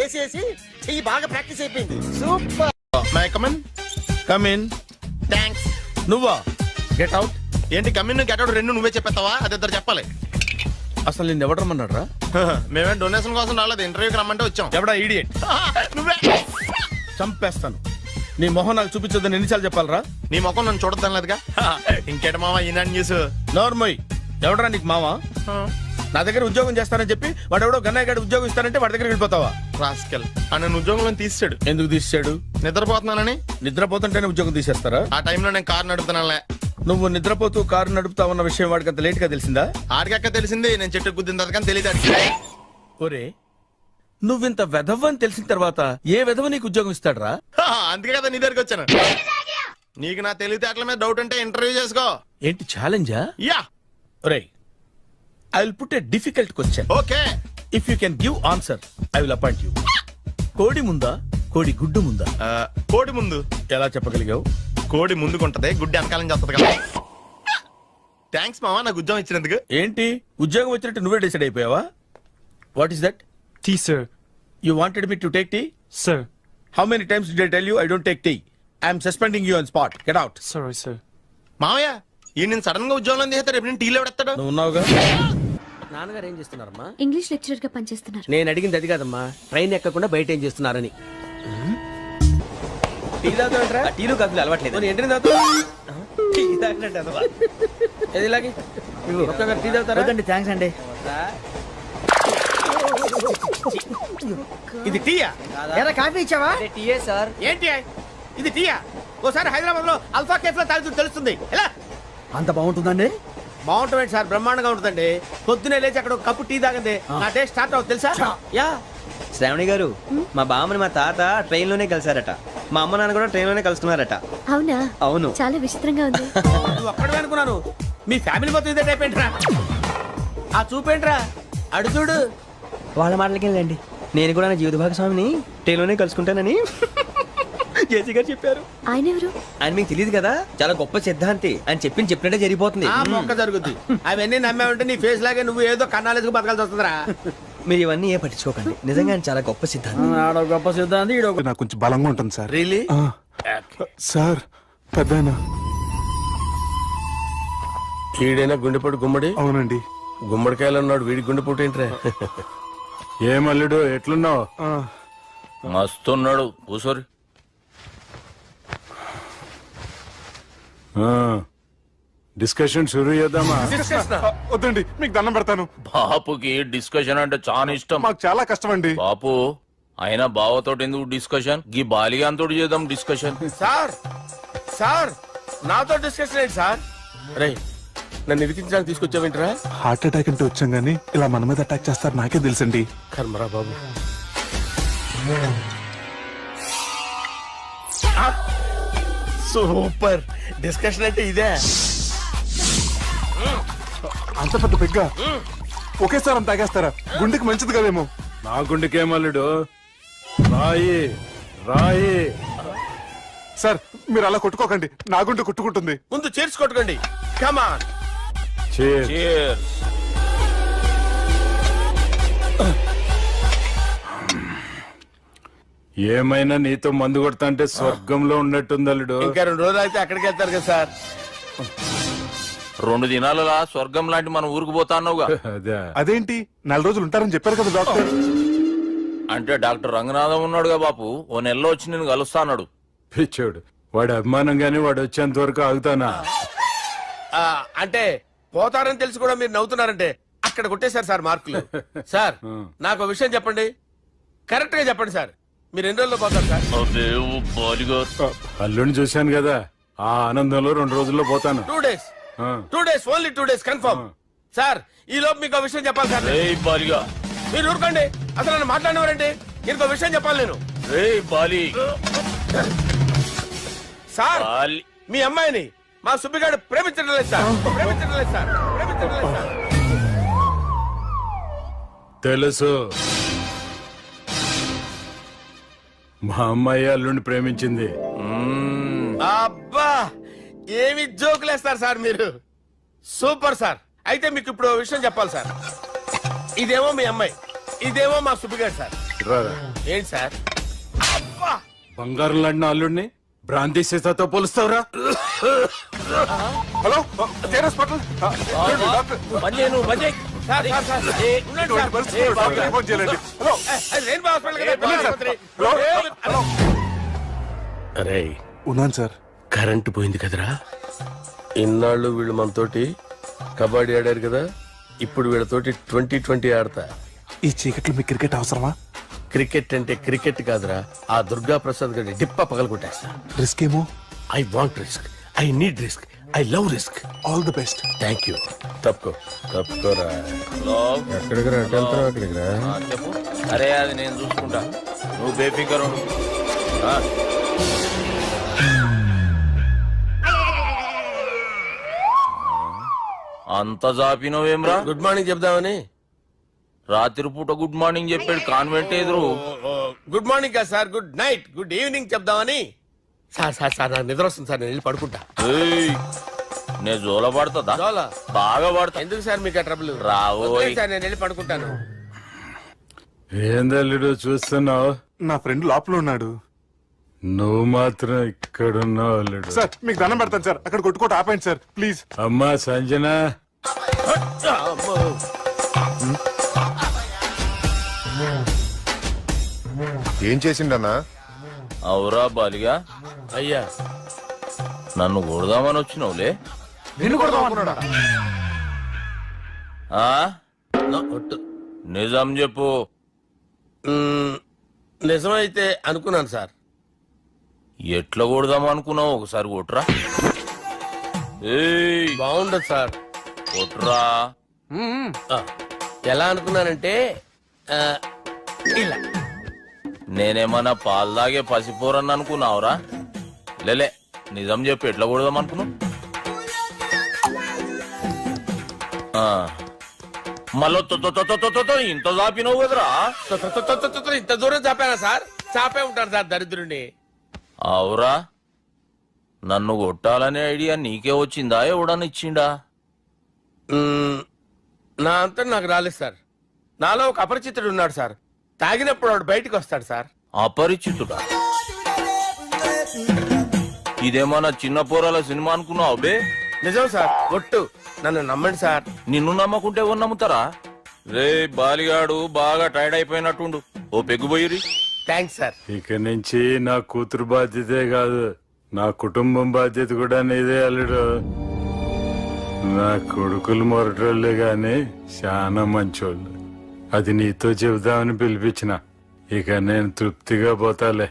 ఏసీ చెయ్యి బాగా ప్రాక్టీస్ అయిపోయింది. Super. May come in. Come in. Thanks. నువ్వా? Get out. ఏంటి కమిన్ గెట్ అవుట్ రెండు నువ్వే చెప్పేస్తావా? అది ఇద్దరు చెప్పాలి. అసలు నేను ఎవరు రమ్మన్నాడు రా? మేమే డొనేషన్ కోసం రాలేదు, ఇంటర్వ్యూకి రమ్మంటే వచ్చాం. ఎవడా ఈడియట్? నువ్వే. చంపేస్తాను. నీ మొహం నాకు చూపించొద్దని ఎన్నిసార్లు చెప్పాలరా? నీ ముఖం నన్ను చూడద్దాం లేదుగా. ఇంకేట మావా ఈనాడు న్యూస్. నోర్మోయ్, ఎవడరా నీకు మావా? నా దగ్గర ఉద్యోగం చేస్తానని చెప్పి వాడు ఎవడో గన్నయ్య గారి ఉద్యోగం ఇస్తానంటే వాడి దగ్గర వెళ్ళిపోతావా? రాస్కెల్. నన్ను ఉద్యోగంలో తీసాడు. ఎందుకు తీసాడు? నిద్రపోతున్నానని. నిద్రపోతుంటేనే ఉద్యోగం తీసేస్తారా? ఆ టైంలో నేను కారు నడుపుతున్నానులే. నువ్వు నిద్రపోతూ కారు నడుపుతా ఉన్న విషయం వాడికి అంత లేట్ గా తెలిసిందా? ఆడికక్క తెలిసింది, నేను చెట్టు గుద్దిన తర్వాత కానీ తెలియదు. ఒరే, నువ్వింత వెధవ్ అని తెలిసిన తర్వాత ఏ వెధవ నీకు ఉద్యోగం ఇస్తాడరా? అందుకే కదా నీ దగ్గరికి వచ్చాను. నీకు నా తెలివితేటల మీద డౌట్ అంటే ఇంటర్వ్యూ చేసుకో. ఏంటి ఛాలెంజా? యా. ఒరే, I will put a difficult question. Okay. If you can give answer, I will appoint you. కోడి ముందా, కోడి గుడ్డు ముందా? కోడి ముందు. ఎలా చెప్పగలిగావు? కోడి ముందుకుంటది, గుడ్డి వెనకాలని చేస్తుంది కదా. థ్యాంక్స్ మావా నాకు ఉద్యోగం ఇచ్చినందుకు. ఏంటి ఉద్యోగం వచ్చినట్టు నువ్వే డిసైడ్ అయిపోయావా? What is that? Tea sir. You wanted me to take tea? Sir. How many times did I tell you I don't take tea? I am suspending you on spot. Get out. Sorry, sir. మావయ్య, ఈ నేను sudden గా ఉద్యోగంలో తీస్తాడు. రేపు నేను టీలో ఎవడెత్తాడు? నువ్వు ఉన్నావుగా. నాన్నగారు ఏం చేస్తున్నారమ్మా? ఇంగ్లీష్ లెక్చరర్ గా పనిచేస్తున్నారు. నేను అడిగింది అది కాదమ్మా, ట్రైన్ ఎక్కకుండా బయట ఏం చేస్తున్నారని. టీ తాగుతాంట్రా? టీలు కాఫీలు అలవాట్లేదు. ఏంటని తాగుతా? టీ తాగినట్టు ఏది ఇలాగే టీ తాగుతారా? థ్యాంక్స్ అండి. ఇది టీయా? ఎరా కాఫీ ఇచ్చావా? టీయే సార్. ఏంటి ఇది టీయా? ఓసారి హైదరాబాద్ లో అల్ఫా కేఫ్ లో తాగుతూ తెలుస్తుంది. ఎలా అంత బాగుంటుందండి? బాగుంటుంది సార్, బ్రహ్మాండంగా ఉంటుందండి. పొద్దునే లేచి అక్కడ ఒక కప్పు టీ తాగండి, నా టేస్ట్ స్టార్ట్ అవుతుంది తెలుసా? యా. శ్రావణి గారు, మా బామ్మని మా తాత ట్రైన్ లోనే కలిసారట. మా అమ్మ నాన్న కూడా ట్రైన్ లోనే కలుస్తున్నారట. అవునా? అవును. చాలా విచిత్రంగా ఉంది. నువ్వు ఒక్కడే అనుకున్నాను, మీ ఫ్యామిలీ మొత్తం ఇదే టైప్ ఏంట్రా? ఆ చూపేంట్రా, అడు చూడు. వాళ్ళ మాటలకి వెళ్ళండి. నేను కూడా నా జీవిత భాగస్వామిని ట్రైన్ లోనే కలుసుకుంటానని జేసీ గారు చెప్పారు. ఆయన ఎవరు? ఆయన మీకు తెలియదు కదా, చాలా గొప్ప సిద్ధాంతి అని చెప్పినట్టే జరిగిపోతుంది. ఆ మొక్క జరుగుద్ది. అవన్నీ నమ్మే ఉంటే నీ ఫేస్ లాగే నువ్వు ఏదో కన్నాలేసుకు బతకాల్సి వస్తుందిరా. మీరు ఇవన్నీ ఏ పట్టించుకోకండి. నిజంగా ఆయన చాలా గొప్ప సిద్ధాంతి. ఆడో గొప్ప సిద్ధాంతి, ఈడో నాకు కొంచెం బలంగా ఉంటుంది సార్. రియలీ? సార్ పెద్దయినా. ఈడైనా గుండెపోటు గుమ్మడి? అవునండి. గుమ్మడికాయలు అన్నాడు, వీడి గుండెపోటు ఏంట్రా? ఏమల్లుడు ఎట్లున్నావు? మస్తున్నాడు. కూసోరి. డిస్కషన్ షురూ చేద్దామా? వద్దండి, మీకు దండం పెడతాను. బాపుకి డిస్కషన్ అంటే చాలా ఇష్టం. మాకు చాలా కష్టం అండి. బాపు అయినా బావతోటి ఎందుకు డిస్కషన్? గీ బాలిగాంతోటి చేద్దాం డిస్కషన్. సార్ సార్ నాతో డిస్కషన్ ఏంటి సార్? రే, నన్ను ఇరికించడానికి తీసుకొచ్చావేంట్రా? హార్ట్ అటాక్ అంటే వచ్చాం గానీ ఇలా మన మీద అటాక్ చేస్తారు నాకే తెలుసండి. కర్మరా బాబు. సూపర్ డిస్కషన్ అంటే ఇదే. అంత పెద్ద పెగ్గ ఒకేసారి తాగేస్తారా? గుండెకి మంచిది కదేమో. నా గుండెకేమల్లుడు రాయి రాయి. సార్ మీరు అలా కొట్టుకోకండి, నా గుండె కొట్టుకుంటుంది. ముందు చేర్చి కొట్టుకోండి. కమాన్. ఏమైనా నీతో మందు కొడతా అంటే స్వర్గంలో ఉన్నట్టుంది అల్లుడు. ఇంకా 2 రోజులు అయితే అక్కడికి వెళ్తారు కదా సార్. 2 దినాలలా స్వర్గం లాంటి మన ఊరికి పోతాన్నావుగా. అదేంటి 4 రోజులు ఉంటారని చెప్పారు కదా డాక్టర్. అంటే డాక్టర్ రంగనాథం ఉన్నాడుగా బాపు, ఓ నెలలో వచ్చి నేను కలుస్తా అన్నాడు. పిచ్చోడు, వాడు అభిమానంగానే వాడు వచ్చేంత వరకు ఆగుతానా? అంటే పోతారని తెలిసి కూడా మీరు నవ్వుతున్నారంటే అక్కడ కొట్టేశారు సార్ మార్కులు. సార్ నాకు విషయం చెప్పండి, కరెక్ట్ గా చెప్పండి సార్. మీరు ఎన్ని రోజుల్లో పోతారు సార్? అల్లుడిని చూశాను కదా, ఆ ఆనందంలో 2 రోజుల్లో పోతాను. 2 days. 2 days, only 2 days confirm. Sir ఈ లోపు మీకు విషయం చెప్పాలి సార్. మీరు ఊరుకోండి, అసలు నన్ను మాట్లాడినవారండి. ఇంకో విషయం చెప్పాలి నేను. సార్ మీ అమ్మాయిని మా సుబ్బిగాడు ప్రేమించడం లేదు సార్. ప్రేమించడం లేదు సార్. ప్రేమించడం లేదు సార్. తెలుసు, మా అమ్మాయి అల్లుడిని ప్రేమించింది. అబ్బా ఏమి జోకులేస్తారు సార్ మీరు. Super sir. అయితే మీకు ఇప్పుడు విషయం చెప్పాలి సార్. ఇదేమో మీ అమ్మాయి, ఇదేమో మా సుబ్బిగాడు సార్. ఏంటి సార్? అబ్బా బంగారం లాంటి అల్లుడిని భ్రాంతి సీతతో పోలుస్తావురా? హలో హాస్పిటల్ అరే ఉన్నాను సార్. కరెంటు పోయింది కదరా. ఇన్నాళ్ళు వీళ్ళు మనతోటి కబడ్డీ ఆడారు కదా, ఇప్పుడు వీళ్ళతోటి 2020 ఆడతా. ఈ చీకట్లో మీ క్రికెట్ అవసరమా? క్రికెట్ అంటే క్రికెట్ కాదురా, ఆ దుర్గా ప్రసాద్ గారి డిప్ప పగలగొట్టేస్తా. రిస్క్ ఏమో. I want risk, I need risk, I love risk. All the best. Thank you. తప్పుకోరా. ఎక్కడికి రా? అక్కడికి రా. చెప్పు. అరే అది నేను చూసుకుంటా, నువ్వు బేఫికర్. అంత జాపినవేమ్రా? గుడ్ మార్నింగ్ చెప్దామని. రాత్రి పూట గుడ్ మార్నింగ్ చెప్పాడు కాన్వెంట్ ఎదురు. గుడ్ మార్నింగ్ కాదు sir, good night, good evening చెప్దామని. సార్ సార్ సార్ నాకు నిద్ర వస్తుంది సార్, నేను వెళ్ళి పడుకుంటా. నేను జోల పడుతుందా? బాగా పడతా. ఎందుకు సార్ మీకు ట్రబుల్? రావు సార్, నేను వెళ్ళి పడుకుంటాను. ఏందల్లుడు చూస్తున్నావు? నా ఫ్రెండ్ లోపల ఉన్నాడు. నువ్వు మాత్రం ఇక్కడున్నావు అల్లుడు. సార్ మీకు దండం పెడతాను సార్, అక్కడ కొట్టుకోట ఆపండి సార్ ప్లీజ్. అమ్మా సంజన, ఏం చేసిండన్నా? అవురా బాలిగా. అయ్యా నన్ను కొడదామని వచ్చినావులే. నిజం చెప్పు. నిజమైతే అనుకున్నాను సార్. ఎట్లా కొడదాం అనుకున్నావు? ఒకసారి కొట్రా. బాగుండదు సార్. కొట్రా. ఎలా అనుకున్నానంటే ఇలా. నేనేమన్నా పాలు తాగే పసిపోరని అనుకున్నావురా? లేలే, నిజం చెప్పి ఎట్లా కొడదాం అనుకున్నావు? మళ్ళీ ఇంత చాపినవు కదరా? ఇంత దూరం చాపానా సార్? చాపే ఉంటాను సార్ దరిద్రుడిని. అవురా, నన్ను కొట్టాలనే ఐడియా నీకే వచ్చిందా? ఎవడని ఇచ్చిండా? నా అంతా నాకు రాలేదు సార్. నాలో ఒక అపరిచితుడు ఉన్నాడు సార్. తాగినప్పుడు వాడు బయటికి వస్తాడు సార్. అపరిచితుడా? ఇదేమన్నా చిన్న పోరాల సినిమా అనుకున్నావు బే? నిజం సార్, ఒట్టు. నన్ను నమ్మండి సార్. నిన్ను నమ్మకుంటే ఎవరు నమ్ముతారా? రే బాలిగాడు బాగా టైర్డ్ అయిపోయినట్టుండు, ఓ పెగ్గుబోయిరి. Thanks sir. ఇక నుంచి నా కూతురు బాధ్యతే కాదు, నా కుటుంబం బాధ్యత కూడా నీదే అల్లుడు. నా కొడుకులు మొరటోళ్ళే గాని చాలా మంచోళ్ళు. అది నీతో చెబుదామని పిలిపించిన. ఇక నేను తృప్తిగా పోతాలే.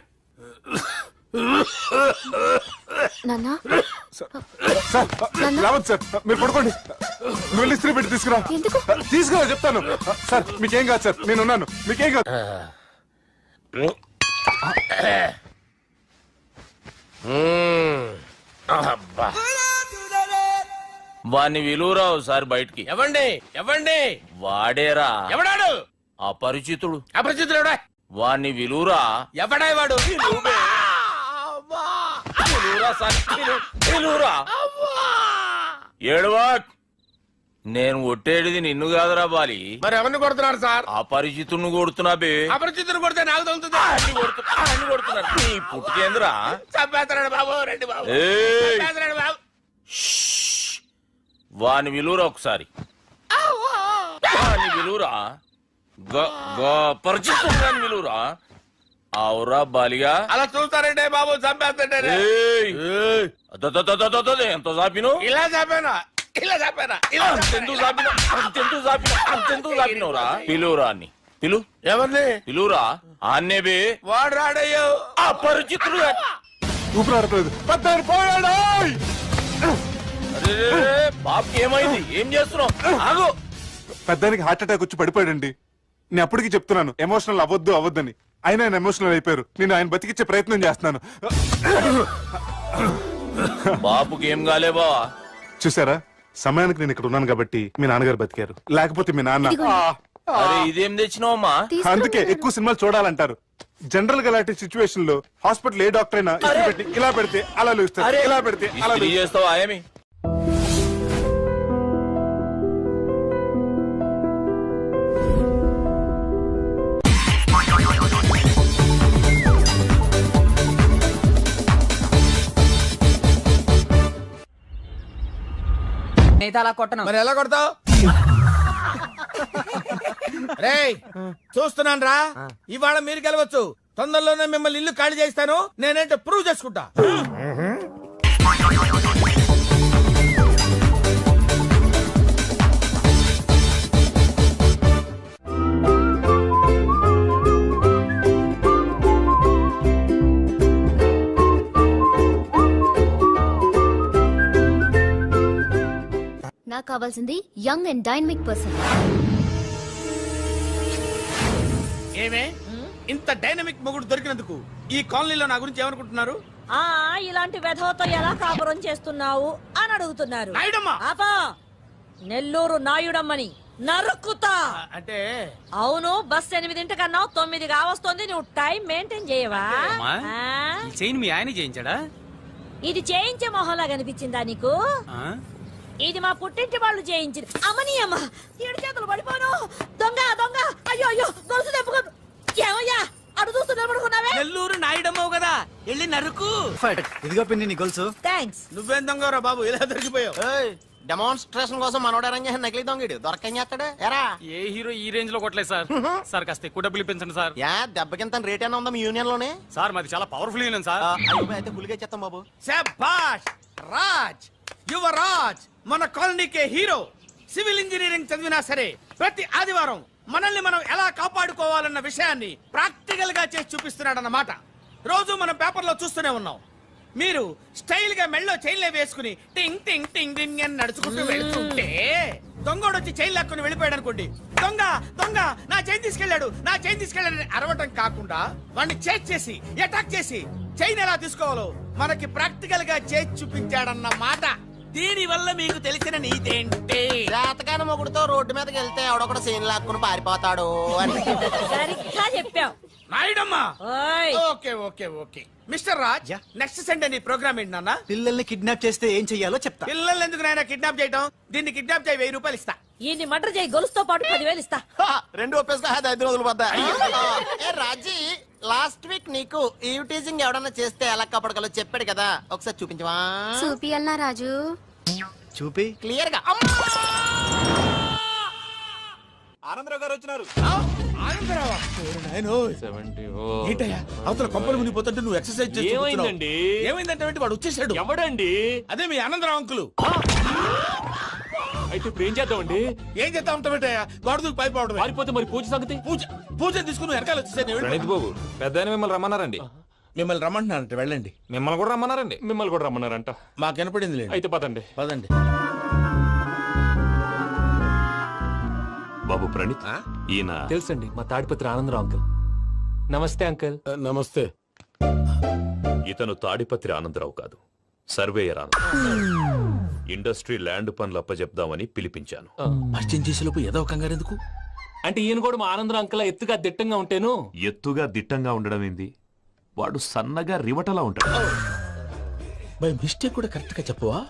సార్ మీరు పడుకోండి, నువ్వు వెళ్ళి ఇస్త్రీ పెట్టి తీసుకురా. తీసుకురా చెప్తాను. సార్ మీకేం కాదు సార్, నేనున్నాను, మీకేం కాదు. వాణ్ణి విలువరా ఒకసారి బయటికి. ఎవండి వాడేరా ఎవడాడు? అపరిచితుడు. అపరిచితుడు ఎవడా? వాణ్ణి విలువరా. ఎవడా వాడు? విలువరా. ఏడవా. నేను కొట్టేది నిన్ను కాదురా బాలి. మరి ఎవరిని కొడుతున్నారు సార్? అపరిచితుడిని కొడుతున్నా బే. అపరిచితుడు కొడితే నాకు తగులుతుంది. అన్ని కొడుతున్నారు. నీ పుట్టుకేంద్రా? చంపేస్తాడు బాబు. రండి బాబు. ఏయ్. చంపేస్తాడు బాబు. వాని విలువరా ఒకసారి. వాని విలువరా. పరిచితుడు విలువరా. అవురా బాలిగా. అలా చూస్తారంటే బాబు చంపేస్తాడే. ఎంత చాపిను? ఇలా చంపానా? ఇలా చంపానా? ఇలా అంతెందుకు చాపినవురా? పిలువురా అని. పిలు. ఎవరిని పిలువురా. ఆన్నే బే. వాడు రాడయ్యో. అపరిచితుడు. ఊపిరాడట్లేదు. పెద్దాయన పోయాడు. బాబుకి ఏమైంది? ఏం చేస్తున్నావు? ఆగు. పెద్దానికి హార్ట్ అటాక్ వచ్చి పడిపోయాడండి. నేను అప్పటికి చెప్తున్నాను ఎమోషనల్ అవ్వద్దని. ఆయన ఎమోషనల్ అయిపోయారు. నేను ఆయన బతికిచ్చే ప్రయత్నం చేస్తున్నాను. బాబుకి ఏం కాలే బావా? చూసారా, సమయానికి నేను ఇక్కడ ఉన్నాను కాబట్టి మీ నాన్నగారు బతికారు. లేకపోతే మీ నాన్న. అరే ఇదేం తెచ్చినావమ్మా? అందుకే ఎక్కువ సినిమాలు చూడాలంటారు. జనరల్ గా అలాంటి సిచ్యువేషన్ లో హాస్పిటల్ ఏ డాక్టర్ అయినా పెట్టి ఇలా పెడితే అలా లూస్తారు, ఇలా పెడితే అలా చేస్తావా? ఏమి అలా కొట్టను. మరి ఎలా కొడతావు? రేయ్ చూస్తున్నాను రా. ఇవాళ మీరు గెలవచ్చు. తొందరలోనే మిమ్మల్ని ఇల్లు ఖాళీ చేస్తాను. నేనేంటో ప్రూవ్ చేసుకుంటా. నాకు కావాల్సింది యంగ్ అండ్ డైనమిక్ పర్సన్. ఏమే ఇంత డైనమిక్ మొగుడు దొరికినందుకు ఈ కాలనీలో నా గురించి ఏమనుకుంటున్నారు? ఇలాంటి వెధవతో ఎలా కాపురం చేస్తున్నావు అని అడుగుతున్నారు. ఆపా, నెల్లూరు నాయుడమ్మని నరుక్కుతా. అంటే అవును, బస్ 8:00 9 కావస్తుంది. నువ్వు టైం మెయింటైన్ చేయవా? మీ ఆయన చేయించాడా? ఇది చేయించే మొహంలా కనిపించిందా నీకు? ఇది మా పుట్టింటి వాళ్ళు చేయించింది. అమ్మని అమ్మ, 7 చేతులు పడిపోను. దొంగ దొంగ. అయ్యో అయ్యో, గొలుసు తెప్పుకో. ఏమయ్యా అడు చూస్తూ నిలబడుకున్నావే? నెల్లూరు నాయుడమ్మవు కదా, వెళ్ళి నరుకు. ఇదిగో పిన్ని నీ గొలుసు. థ్యాంక్స్. నువ్వేం దొంగరా బాబు, ఇలా దొరికిపోయావు? డెమాన్స్ట్రేషన్ కోసం మనోడు అరేంజ్ చేసిన నకిలీ దొంగడు దొరకం చేస్తాడు. ఎరా ఏ హీరో ఈ రేంజ్ లో కొట్టలేదు సార్. సార్ కాస్త ఎక్కువ డబ్బులు ఇప్పించండి సార్. దెబ్బకింత రేట్ అయినా ఉందా మీ యూనియన్ లోనే? సార్ మాది చాలా పవర్ఫుల్ యూనియన్ సార్. అయితే ఫుల్గా చేస్తాం బాబు. శభాష్ రాజ్, యువరాజ్, మన కాలనీకే హీరో. సివిల్ ఇంజనీరింగ్ చదివినా సరే ప్రతి ఆదివారం మనల్ని మనం ఎలా కాపాడుకోవాలన్న విషయాన్ని ప్రాక్టికల్ గా చేసి చూపిస్తున్నాడన్నమాట. రోజు మనం పేపర్లో చూస్తూనే ఉన్నాం. మీరు స్టైల్ గా మెళ్ళో చైన్లే వేసుకుని టింగ్ టింగ్ టింగ్ టింగ్ అని నడుచుకుంటూ వెళ్తుంటే దొంగోడు వచ్చి చైన్ లాక్కుని వెళ్ళిపోయాడు అనుకోండి. దొంగ దొంగ నా చైన్ తీసుకెళ్లాడు, నా చైన్ తీసుకెళ్లాడని అరవటం కాకుండా వాడిని చేజ్ చేసి అటాక్ చేసి చైన్ ఎలా తీసుకోవాలో మనకి ప్రాక్టికల్ గా చేసి చూపించాడన్న మాట. దీని వల్ల మీకు తెలిసిన నీతేంటి? జాతకాన మొగుడుతో రోడ్డు మీదకి వెళ్తే ఎవడొకడు సీన్ లాక్కుని పారిపోతాడు అని. సరిగ్గా చెప్పావు నాయుడమ్మా. Okay okay okay mister Raj, next Sunday నీ ప్రోగ్రామ్ ఏంటి నాన్న? పిల్లల్ని కిడ్నాప్ చేస్తే ఏం చెయ్యాలో చెప్తా. పిల్లల్ని ఎందుకు నాయన కిడ్నాప్ చేయటం? దీన్ని కిడ్నాప్ చేయి, 1000 రూపాయలు ఇస్తా. ఈ మటర్ చేయి, గొలుసుతో పాటు 10,000 ఇస్తా. 2 ఒప్పేస్తా, 5 రోజులు పడ్డా. రాజీ, లాస్ట్ వీక్ నీకు ఈవ్ టీజింగ్ ఎవడన్నా చేస్తే ఎలా కాపాడగలో చెప్పాడు కదా, ఒకసారి చూపించవా? చూపియల్నా రాజు? చూపి క్లియర్ గా. ఆనందరావు గారు వచ్చినారు. ఏంటయ్యా అవతల కొంపలు మునిగిపోతుంటే నువ్వు ఎక్సర్సైజ్ చేస్తూ ఏమైందండి? ఏమైందంటే వాడు వచ్చేసాడు. ఎవడండి? అదే మీ ఆనందరావు అంకులు. అయితే ఇప్పుడు ఏం చేద్దామండి? ఏం చేస్తా ఉంటావేటయ్యా, గొడవకు పైపోవడం. పారిపోతే మరి పూజ సంగతి? పూజ తీసుకుని వెనకాల వచ్చేసాను. ప్రణీత్ బాబు, పెద్ద మిమ్మల్ని రమ్మన్నారండి. మిమ్మల్ని రమ్మంటున్నారంట, వెళ్ళండి. మిమ్మల్ని కూడా రమ్మన్నారండి. మిమ్మల్ని కూడా రమ్మన్నారంట. మాకు వినపడింది. అయితే పదండి. పదండి. బాబు ప్రణీత్, ఈయన తెలుసండి, మా తాడిపత్రి ఆనందరావు అంకుల్. నమస్తే అంకుల్. నమస్తే. ఇతను తాడిపత్రి ఆనందరావు కాదు, సర్వేయర్ ఇండస్ట్రీ ల్యాండ్ పనులు అప్పచెప్దామని పిలిపించాను. పరిచయం చేసేలోపు ఏదో కంగారు ఎందుకు? అంటే ఈయన కూడా మా ఆనందరావు అంకుల్ ఎత్తుగా దిట్టంగా ఉంటాను. ఎత్తుగా దిట్టంగా ఉండడం ఏంది? వాడు సన్నగా రివటలా ఉంటాడు. బై మిస్టేక్ కూడా కరెక్ట్ గా చెప్పవా?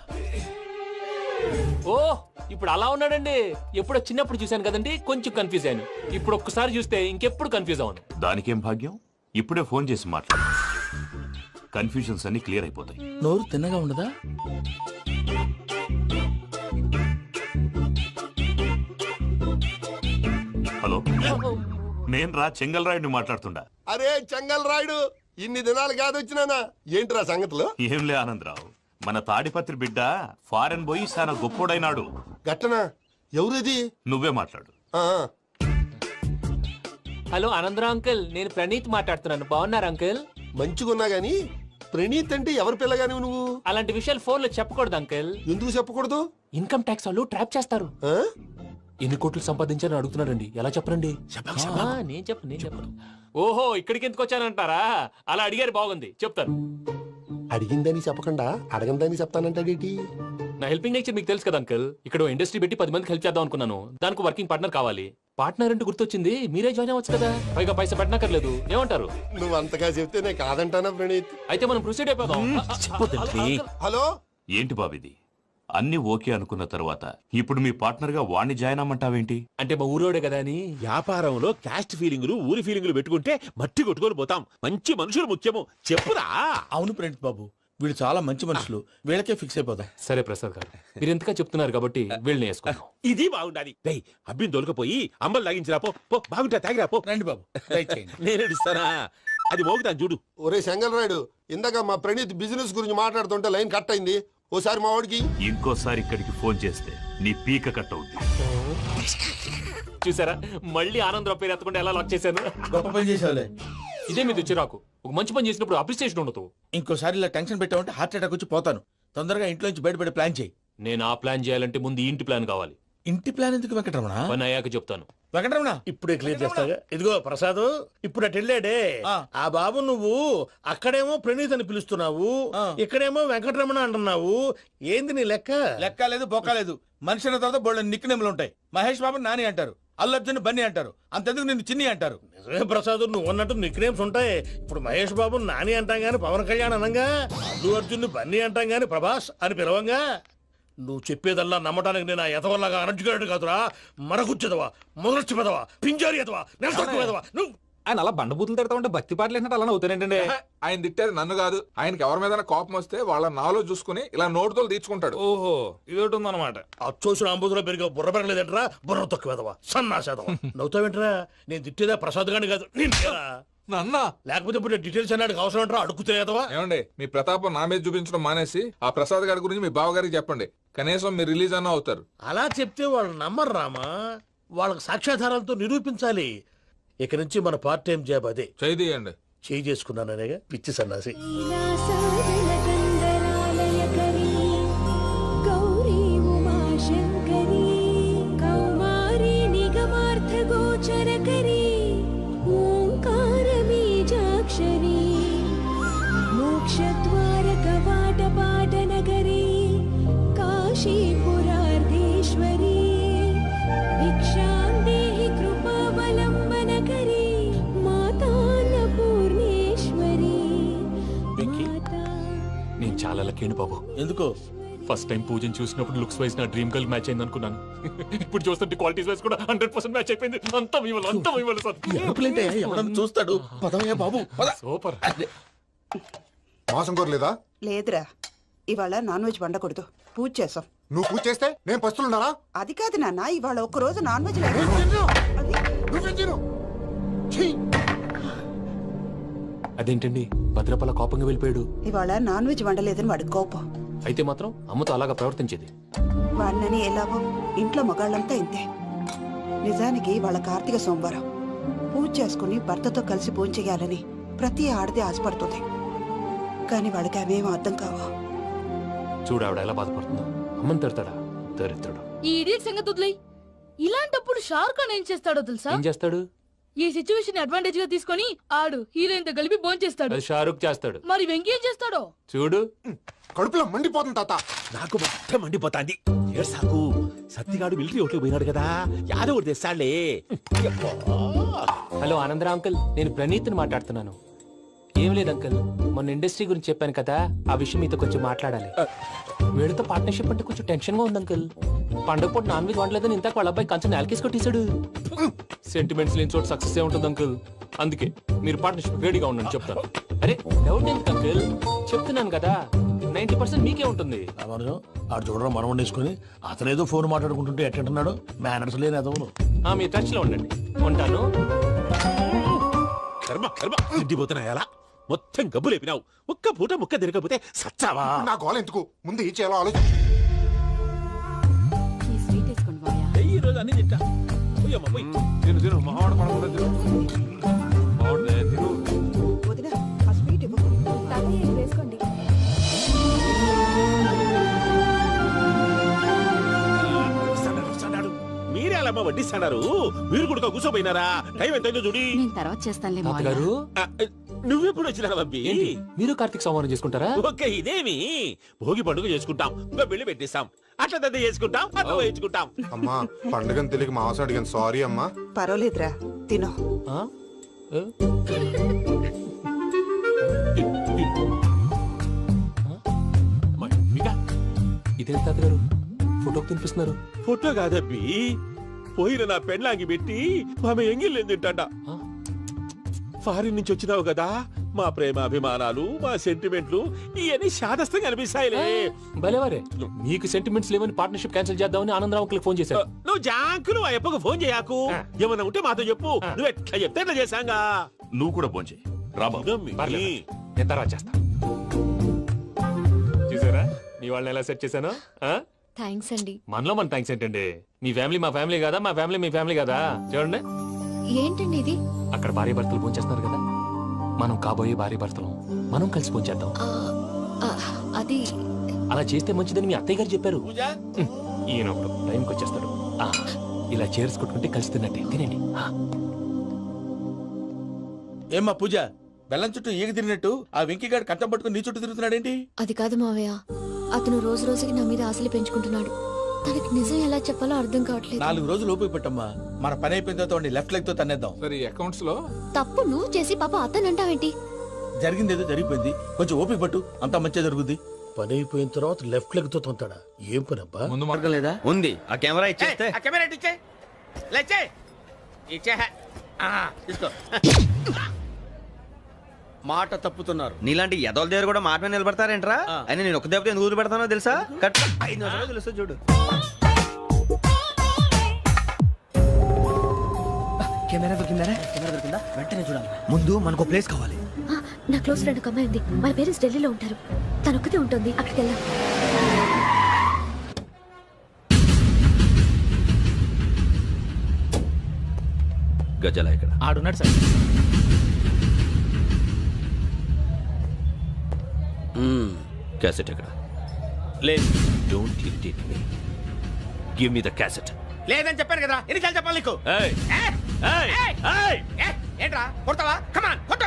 ఓ ఇప్పుడు అలా ఉన్నాడండి. ఎప్పుడో చిన్నప్పుడు చూశాను కదండి, కొంచెం కన్ఫ్యూజ్ అయ్యాను. ఇప్పుడు ఒక్కసారి చూస్తే ఇంకెప్పుడు కన్ఫ్యూజ్ అవును. దానికేం భాగ్యం, ఇప్పుడే ఫోన్ చేసి మాట్లాడు. కన్ఫ్యూజన్స్ అన్ని క్లియర్ అయిపోతాయి. నోరు తిన్నగా ఉండదా? హలో, నేను రా చెంగల్ రాయుడిని మాట్లాడుతుండా. అరే చెంగల్ రాయుడు, ఇన్ని దినాలు కాదు వచ్చినానా? ఏంట్రా సంగతులు? ఏంలే ఆనందరావు, మన తాడిపత్రి బిడ్డ ఫారెన్ పోయి చాలా గొప్పోడైనాడు. గట్టనా? ఎవరిది? నువ్వే మాట్లాడు. హలో ఆనందరావు అంకుల్, నేను ప్రణీత్ మాట్లాడుతున్నాను. బాగున్నారు అంకుల్? మంచిగున్నా గాని ప్రణీత్ అంటే ఎవరి పిల్లగాని నువ్వు? అలాంటి విషయాలు ఫోన్ లో చెప్పకూడదు అంకుల్. ఎందుకు చెప్పకూడదు? ఇన్కమ్ ట్యాక్స్ వాళ్ళు ట్రాప్ చేస్తారు. ఎన్ని కోట్లు సంపాదించాలని అడుగుతున్నారండి, ఎలా చెప్పరండి? నేను చెప్పను. ఓహో, ఇక్కడికి ఎందుకు వచ్చానంటారా? అలా అడిగారు, బాగుంది, చెప్తాను. అడిగిందని చెప్పకుండా అడగందని చెప్తానంటాడేటి? నా హెల్పింగ్ నేచర్ మీకు తెలుసు కదా అంకుల్. ఇక్కడ ఇండస్ట్రీ పెట్టి 10 మందికి హెల్ప్ చేద్దాం అనుకున్నాను. దానికి వర్కింగ్ పార్ట్నర్ కావాలి. పార్ట్నర్ అంటే గుర్తొచ్చింది, మీరే జాయిన్ అవ్వచ్చు కదా, పైగా పైసా పెట్టనక్కర్లేదు. ఏమంటారు? నువ్వు అంతగా చెప్తేనే కాదంటానా ప్రణీత్? అయితే మనం ప్రొసీడ్ అయిపోదాం. హలో, ఏంటి బాబిది? అన్ని ఓకే అనుకున్న తర్వాత ఇప్పుడు మీ పార్ట్నర్ గా వాణ్ణి జాయిన్ అమ్మంటావేంటి? అంటే మా ఊరోడే కదా అని. వ్యాపారంలో క్యాస్ట్ ఫీలింగులు, ఊరి ఫీలింగులు పెట్టుకుంటే మట్టి కొట్టుకొని పోతాం. మంచి మనుషులు ముఖ్యము, చెప్పురా. అవును ప్రణీత్ బాబు, వీళ్ళు చాలా మంచి మనుషులు, వీళ్ళకే ఫిక్స్ అయిపోదాం. సరే ప్రసాద్ గారు, మీరు ఎంతగా చెప్తున్నారు కాబట్టి వీళ్ళని వేసుకున్నాం. ఇది బాగుండాలి. డై అబ్బిని దొలకపోయి అంబలు తాగించిరా పో. బాగుంటా తాగిరా పో. రండి బాబు, నేను ఇస్తానా? అది మోగుతాను చూడు. ఒరే చెంగల్ రాయుడు, ఇందాక మా ప్రణీత్ బిజినెస్ గురించి మాట్లాడుతుంటే లైన్ కట్ అయింది. ఓసారి మా వాడికి ఇంకోసారి ఇక్కడికి ఫోన్ చేస్తే నీ పీక కట్ అవుతుంది. చూసారా, మళ్ళీ ఆనందరావు పేరు ఎత్తకుండా ఎలా లాక్ చేశాను. గొప్ప పని చేసేవాళ్ళే. ఇదే మీద చిరాకు. ఒక మంచి పని చేసినప్పుడు అప్రిసియేషన్ ఉండదు. ఇంకోసారి ఇలా టెన్షన్ పెట్టామంటే హార్ట్ అటాక్ వచ్చి పోతాను. తొందరగా ఇంట్లో నుంచి బయటపడే ప్లాన్ చేయి. నేను ఆ ప్లాన్ చేయాలంటే ముందు ఇంటి ప్లాన్ కావాలి. ఇంటి ప్లాన్ ఎందుకు వెంకటరమణ? పని అయ్యాక చెప్తాను. వెంకటరమణ ఇప్పుడే క్లియర్ చేస్తాగా. ఇదిగో ప్రసాద్, ఇప్పుడు అటు వెళ్ళాడే ఆ బాబు, నువ్వు అక్కడేమో ప్రణీత్ అని పిలుస్తున్నావు, ఇక్కడేమో వెంకటరమణ అంటున్నావు. ఏంది నీ లెక్క? లెక్క లేదు, బొక్క లేదు. మనిషి అన్న తర్వాత బోళ్ళ నిక్ నేమ్లు ఉంటాయి. మహేష్ బాబు నాని అంటారు, అల్లు అర్జున్ బన్నీ అంటారు, అంతెందుకు నిన్ను చిన్ని అంటారు. నిజమే ప్రసాద్, నువ్వు అన్నట్టు నిక్ నేమ్స్ ఉంటాయి. ఇప్పుడు మహేష్ బాబు నాని అంటాం గాని పవన్ కళ్యాణ్ అనంగా, అల్లు అర్జున్ బన్నీ అంటాం గాని ప్రభాస్ అని పిలవంగా. నువ్వు చెప్పేదల్లా నమ్మటానికి నేను ఆ ఎతవల్లాగా అనర్జుకేటెడ్ కాదురా. మరగుచ్చదవా, మొదలచ్చి పెదవా, పింజారి ఎదవా, నెలసొక్కు పెదవా. నువ్వు ఆయన అలా బండబూతులు తిడతా ఉంటే భక్తి పాటలు ఏంటంటే అలా అవుతానంటే. ఆయన తిట్టేది నన్ను కాదు, ఆయనకి ఎవరి మీద కోపం వస్తే వాళ్ళ నాలో చూసుకుని ఇలా నోటుతో తీర్చుకుంటాడు. ఓహో, ఇదొకటి ఉందన్నమాట. అచ్చోసిన అంబుధులో పెరిగే బుర్ర పెరగలేదంటరా, బుర్ర తొక్కువేదవా, సన్నాసేదవా. నవ్వుతావేంటరా? నేను తిట్టేదా ప్రసాద్ గాని కాదు, నన్నా. లేకపోతే ఇప్పుడు డీటెయిల్స్ అన్నాడు అవసరం అంటారా? అడుగుతాయేదవా. ఏమండి, మీ ప్రతాపం నా మీద చూపించడం మానేసి ఆ ప్రసాద్ గారి గురించి మీ బావగారికి చెప్పండి. కనీసం మీరు రిలీజ్ అన్న అవుతారు. అలా చెప్తే వాళ్ళు నమ్మరు రామా. వాళ్ళకి సాక్ష్యాధారాలతో నిరూపించాలి. ఇక నుంచి మన పార్ట్ టైం జాబ్ అదే. చేయండి. చేయి చేసుకున్నాననేగా పిచ్చి సన్నాసి. నేను చాలా లక్కీ బాబు. ఎందుకో? ఫస్ట్ టైం పూజను చూసినప్పుడు లుక్స్ వైజ్ నా డ్రీమ్ గర్ల్ మ్యాచ్ అయింది అనుకున్నాను. ఇప్పుడు చూస్తుంటే క్వాలిటీస్ వైజ్ కూడా 100% మ్యాచ్ అయిపోయింది. అంతా మీ వల్ల సార్. ఎవడన్నా చూస్తాడు. పదవయ్యా బాబు, సూపర్. మాసం కోరలేదా? లేదురా, ఇవాళ నాన్ వెజ్ వండకూడదు, పూజ చేసాం. నువ్వు పూజ చేస్తే నేను పస్తులున్నారా? అది కాదు నాన్న, ఇవాళ ఒక్క రోజు నాన్ వెజ్ అదేంటండి భద్రపల కోపంగా వెళ్ళిపోయాడు? ఇవాళ నాన్ వెజ్ వండలేదని వాడి కోపం. అయితే మాత్రం అమ్మతో అలాగా ప్రవర్తించేది. వాడినని ఎలాగో ఇంట్లో మగాళ్ళంతా ఇంతే. నిజానికి వాళ్ళ కార్తీక సోమవారం పూజ చేసుకుని భర్తతో కలిసి పూజ చేయాలని ప్రతి ఆడది ఆశపడుతుంది. కానీ వాళ్ళకి అవేం అర్థం కావు. చూడు ఆవిడ ఎలా బాధపడుతుందో. అమ్మని తిడతాడా? దరిద్రుడు. ఈ ఇడియట్ సంగతి వదిలేయ్. ఇలాంటప్పుడు షారుఖ్ ఖాన్ ఏం చేస్తాడో తెలుసా? ఏం చేస్తాడు? ఈ సిచ్యువేషన్ అడ్వాంటేజ్ గా తీసుకొని ఆడు హీరోయిన్ తో కలిపి బోన్ చేస్తాడు. షారుఖ్ చేస్తాడు. మరి వెంకీ ఏం చేస్తాడో చూడు. కడుపులో మండిపోతుంది తాత. నాకు మొత్తం మండిపోతాంది. సాకు సత్తిగాడు మిలిటరీ ఓట్లు పోయినాడు కదా, యాదో ఒకటి తెస్తాడులే. హలో ఆనందరా అంకుల్, నేను ప్రణీత్ని మాట్లాడుతున్నాను. ఏం లేదు అంకుల్, మొన్న ఇండస్ట్రీ గురించి చెప్పాను కదా, ఆ విషయం మీతో కొంచెం మాట్లాడాలి. వీడితో పార్ట్నర్షిప్ అంటే కొంచెం టెన్షన్ గా ఉంది అంకుల్. పండుగ పూట నాన్ వెజ్ వండలేదని ఇంతకు వాళ్ళ అబ్బాయి కంచెం నేలకేసి కొట్టేశాడు. సెంటిమెంట్స్ లేని చోట సక్సెస్ ఏ ఉంటుంది అంకుల్. అందుకే మీరు పార్ట్నర్షిప్ రెడీగా ఉండండి చెప్తాను. అరే డౌట్ ఎందుకు అంకుల్, చెప్తున్నాను కదా 90% మీకే ఉంటుంది. ఆడు చూడడం మనం వండేసుకుని అతనేదో ఫోన్ మాట్లాడుకుంటుంటే ఎట్టుంటున్నాడు, మేనర్స్ లేని అదవును. మీ టచ్ లో ఉండండి, ఉంటాను. కర్మ కర్మ తిండిపోతున్నా ఎలా మొత్తం గబ్బు లేపినావు. ఒక్క పూట ముక్క తిరగకపోతే సచ్చావా? నా గోల ఎందుకు, ముందు ఏం చేయాలో ఆలోచన. ఈ రోజు అన్ని తింటా. తిను తిను మావాడు పడకుండా తిను. మావాడు తిను. వదిన ఆ స్వీట్ ఇవ్వు. వేసుకోండి. మీరే అలా వడ్డిస్తాడారు, మీరు కూడా కూర్చోపోయినారా? టైం ఎంతైందో చూడి. తర్వాత చేస్తానులే గారు నువ్వెప్పుడు వచ్చినా బబ్బి? మీరు కార్తీక్ సంహారం చేసుకుంటారా? ఓకే, ఇదేమి భోగి పండుగ చేసుకుంటాం, బిల్లు పెట్టిస్తాం, అట్లా దద్ద చేసుకుంటాం, అట్లా వేయించుకుంటాం. అమ్మా పండుగని తెలియక మాంసం అడిగాను, సారీ అమ్మా. పర్వాలేదురా తినో. ఇదే తాతగారు ఫోటోకి తినిపిస్తున్నారు. ఫోటో కాదబ్బి, పోయిన నా పెళ్ళాంగి పెట్టి ఆమె ఎంగిల్ తింటాడ. ఫారిన్ నుంచి వచ్చినావు కదా, మా ప్రేమ అభిమానాలు, మా సెంటిమెంట్లు ఇవన్నీ శాదస్తంగా అనిపిస్తాయిలే. భలేవారే, మీకు సెంటిమెంట్స్ లేవని పార్ట్నర్షిప్ క్యాన్సిల్ చేద్దామని ఆనందరావుకి ఫోన్ చేశారు. నువ్వు జాంకులు ఆ ఎప్పకు ఫోన్ చేయకు, ఏమన్నా ఉంటే మాతో చెప్పు. నువ్వు ఎట్లా చెప్తే ఎట్లా చేశాంగా. నువ్వు కూడా ఫోన్ చేయి రాబా. నేను తర్వాత చేస్తా. చూసారా మీ వాళ్ళని ఎలా సెట్ చేశాను? థ్యాంక్స్ అండి. మనలో మన థ్యాంక్స్ ఏంటండి, మీ ఫ్యామిలీ మా ఫ్యామిలీ కదా, మా ఫ్యామిలీ మీ ఫ్యామిలీ కదా. చూడండి ఏంటండి ఇది? అక్కడ భార్య భర్తలు ఫోన్ చేస్తున్నారు కదా, మనం కాబోయే భార్య భర్తలు మనం కలిసి ఫోన్ చేద్దాం. అది అలా చేస్తే మంచిదని మీ అత్తయ్య గారు చెప్పారు. ఈయన ఒకడు టైంకి వచ్చేస్తాడు. ఇలా చేర్స్ కొట్టుకుంటే కలిసి తిన్నట్టే తినండి. ఏమ్మా పూజ, బెల్లం చుట్టూ ఈగ తిరిగినట్టు ఆ వెంకీగాడు కంటం పట్టుకుని నీ చుట్టూ తిరుగుతున్నాడేంటి? అది కాదు మావయ్య, అతను రోజు రోజుకి నా మీద ఆశలు పెంచుకుంటున్నాడు. తనకి నిజం ఎలా చెప్పాలో అర్థం కావట్లేదు. 4 రోజులు ఓపిక పట్టమ్మా, మన పని అయిపోయిన తర్వాత లెఫ్ట్ లెగ్ తో తన్నేద్దాం. సరే అకౌంట్స్ లో తప్పు నువ్వు చేసి పాప అతను అంటావేంటి? జరిగిందేదో జరిగిపోయింది, కొంచెం ఓపిక పట్టు, అంతా మంచిగా జరుగుద్ది. పని అయిపోయిన తర్వాత లెఫ్ట్ లెగ్ తో తొంతాడా? ఏం పని అబ్బా? ముందు మార్గం లేదా? ఉంది. ఆ కెమెరా ఇచ్చేస్తే ఆ కెమెరా ఇచ్చే లేచే ఇచ్చే తీసుకో. మాట తప్పుతున్నారు. నీలాంటి ఎదల దగ్గర కూడా మాట మీద నిలబడతారేంట్రా? అయినా నేను ఒక దెబ్బతో ఎందుకు ఊరు పెడతానో తెలుసా? కట్ 5 నిమిషాలు తెలుసు చూడు. కెమెరా దొరికిందా? కెమెరా దొరికిందా? వెంటనే చూడాలి. ముందు మనకు ప్లేస్ కావాలి. నా క్లోజ్ ఫ్రెండ్ ఒక అమ్మాయి ఉంది, వాళ్ళ పేరెంట్స్ ఢిల్లీలో ఉంటారు. తనొక్కతే ఉంటుంది, అక్కడికి వెళ్దాం. గజాల ఇక్కడ ఆడున్నాడు సార్. క్యాసెట్ ఎక్కడ? లేదు. Don't irritate me, give me the cassette. లేదని చెప్పాను కదా, ఎన్నిసార్లు చెప్పాలి నీకు? ఏంట్రా కొడతావా? కమాన్ కొట్టు.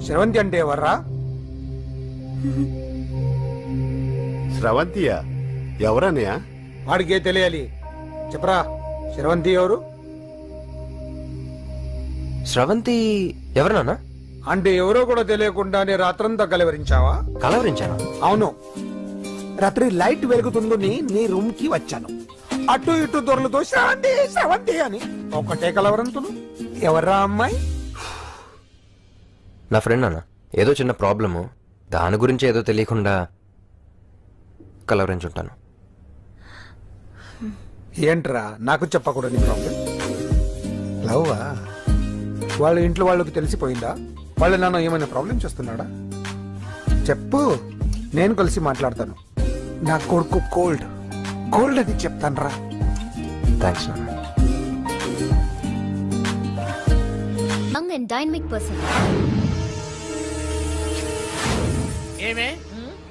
శ్రవంతి అంటే ఎవర్రా? స్రవంతియా? ఎవరన్నయ్యా? వాడికే తెలియాలి, చెప్పరా. శ్రవంతి ఎవరు? స్రవంతి ఎవరు నాన్న? అంటే ఎవరో కూడా తెలియకుండానే రాత్రంతా కలవరించావా? కలవరించాను. అవును, రాత్రి లైట్ వెలుగుతుందని నీ రూమ్ కి వచ్చాను. అటు ఇటు దొరలతో శ్రవంతి శ్రవంతి అని ఒకటే కలవరంతులు. ఎవర్రా అమ్మాయి? నా ఫ్రెండ్ అన్న, ఏదో చిన్న ప్రాబ్లము, దాని గురించి ఏదో తెలియకుండా కలవరించుంటాను. ఏంట్రా నాకు చెప్పకూడని ప్రాబ్లం? లవ్వా? వాళ్ళ ఇంట్లో వాళ్ళకి తెలిసిపోయిందా? వాళ్ళ నాన్న ఏమైనా ప్రాబ్లం చేస్తున్నాడా? చెప్పు, నేను కలిసి మాట్లాడతాను. నా కొడుకు కోల్డ్ గోల్డ్ అని చెప్తాను రా. థ్యాంక్స్ నాన్న. Young and dynamic person. ఏమే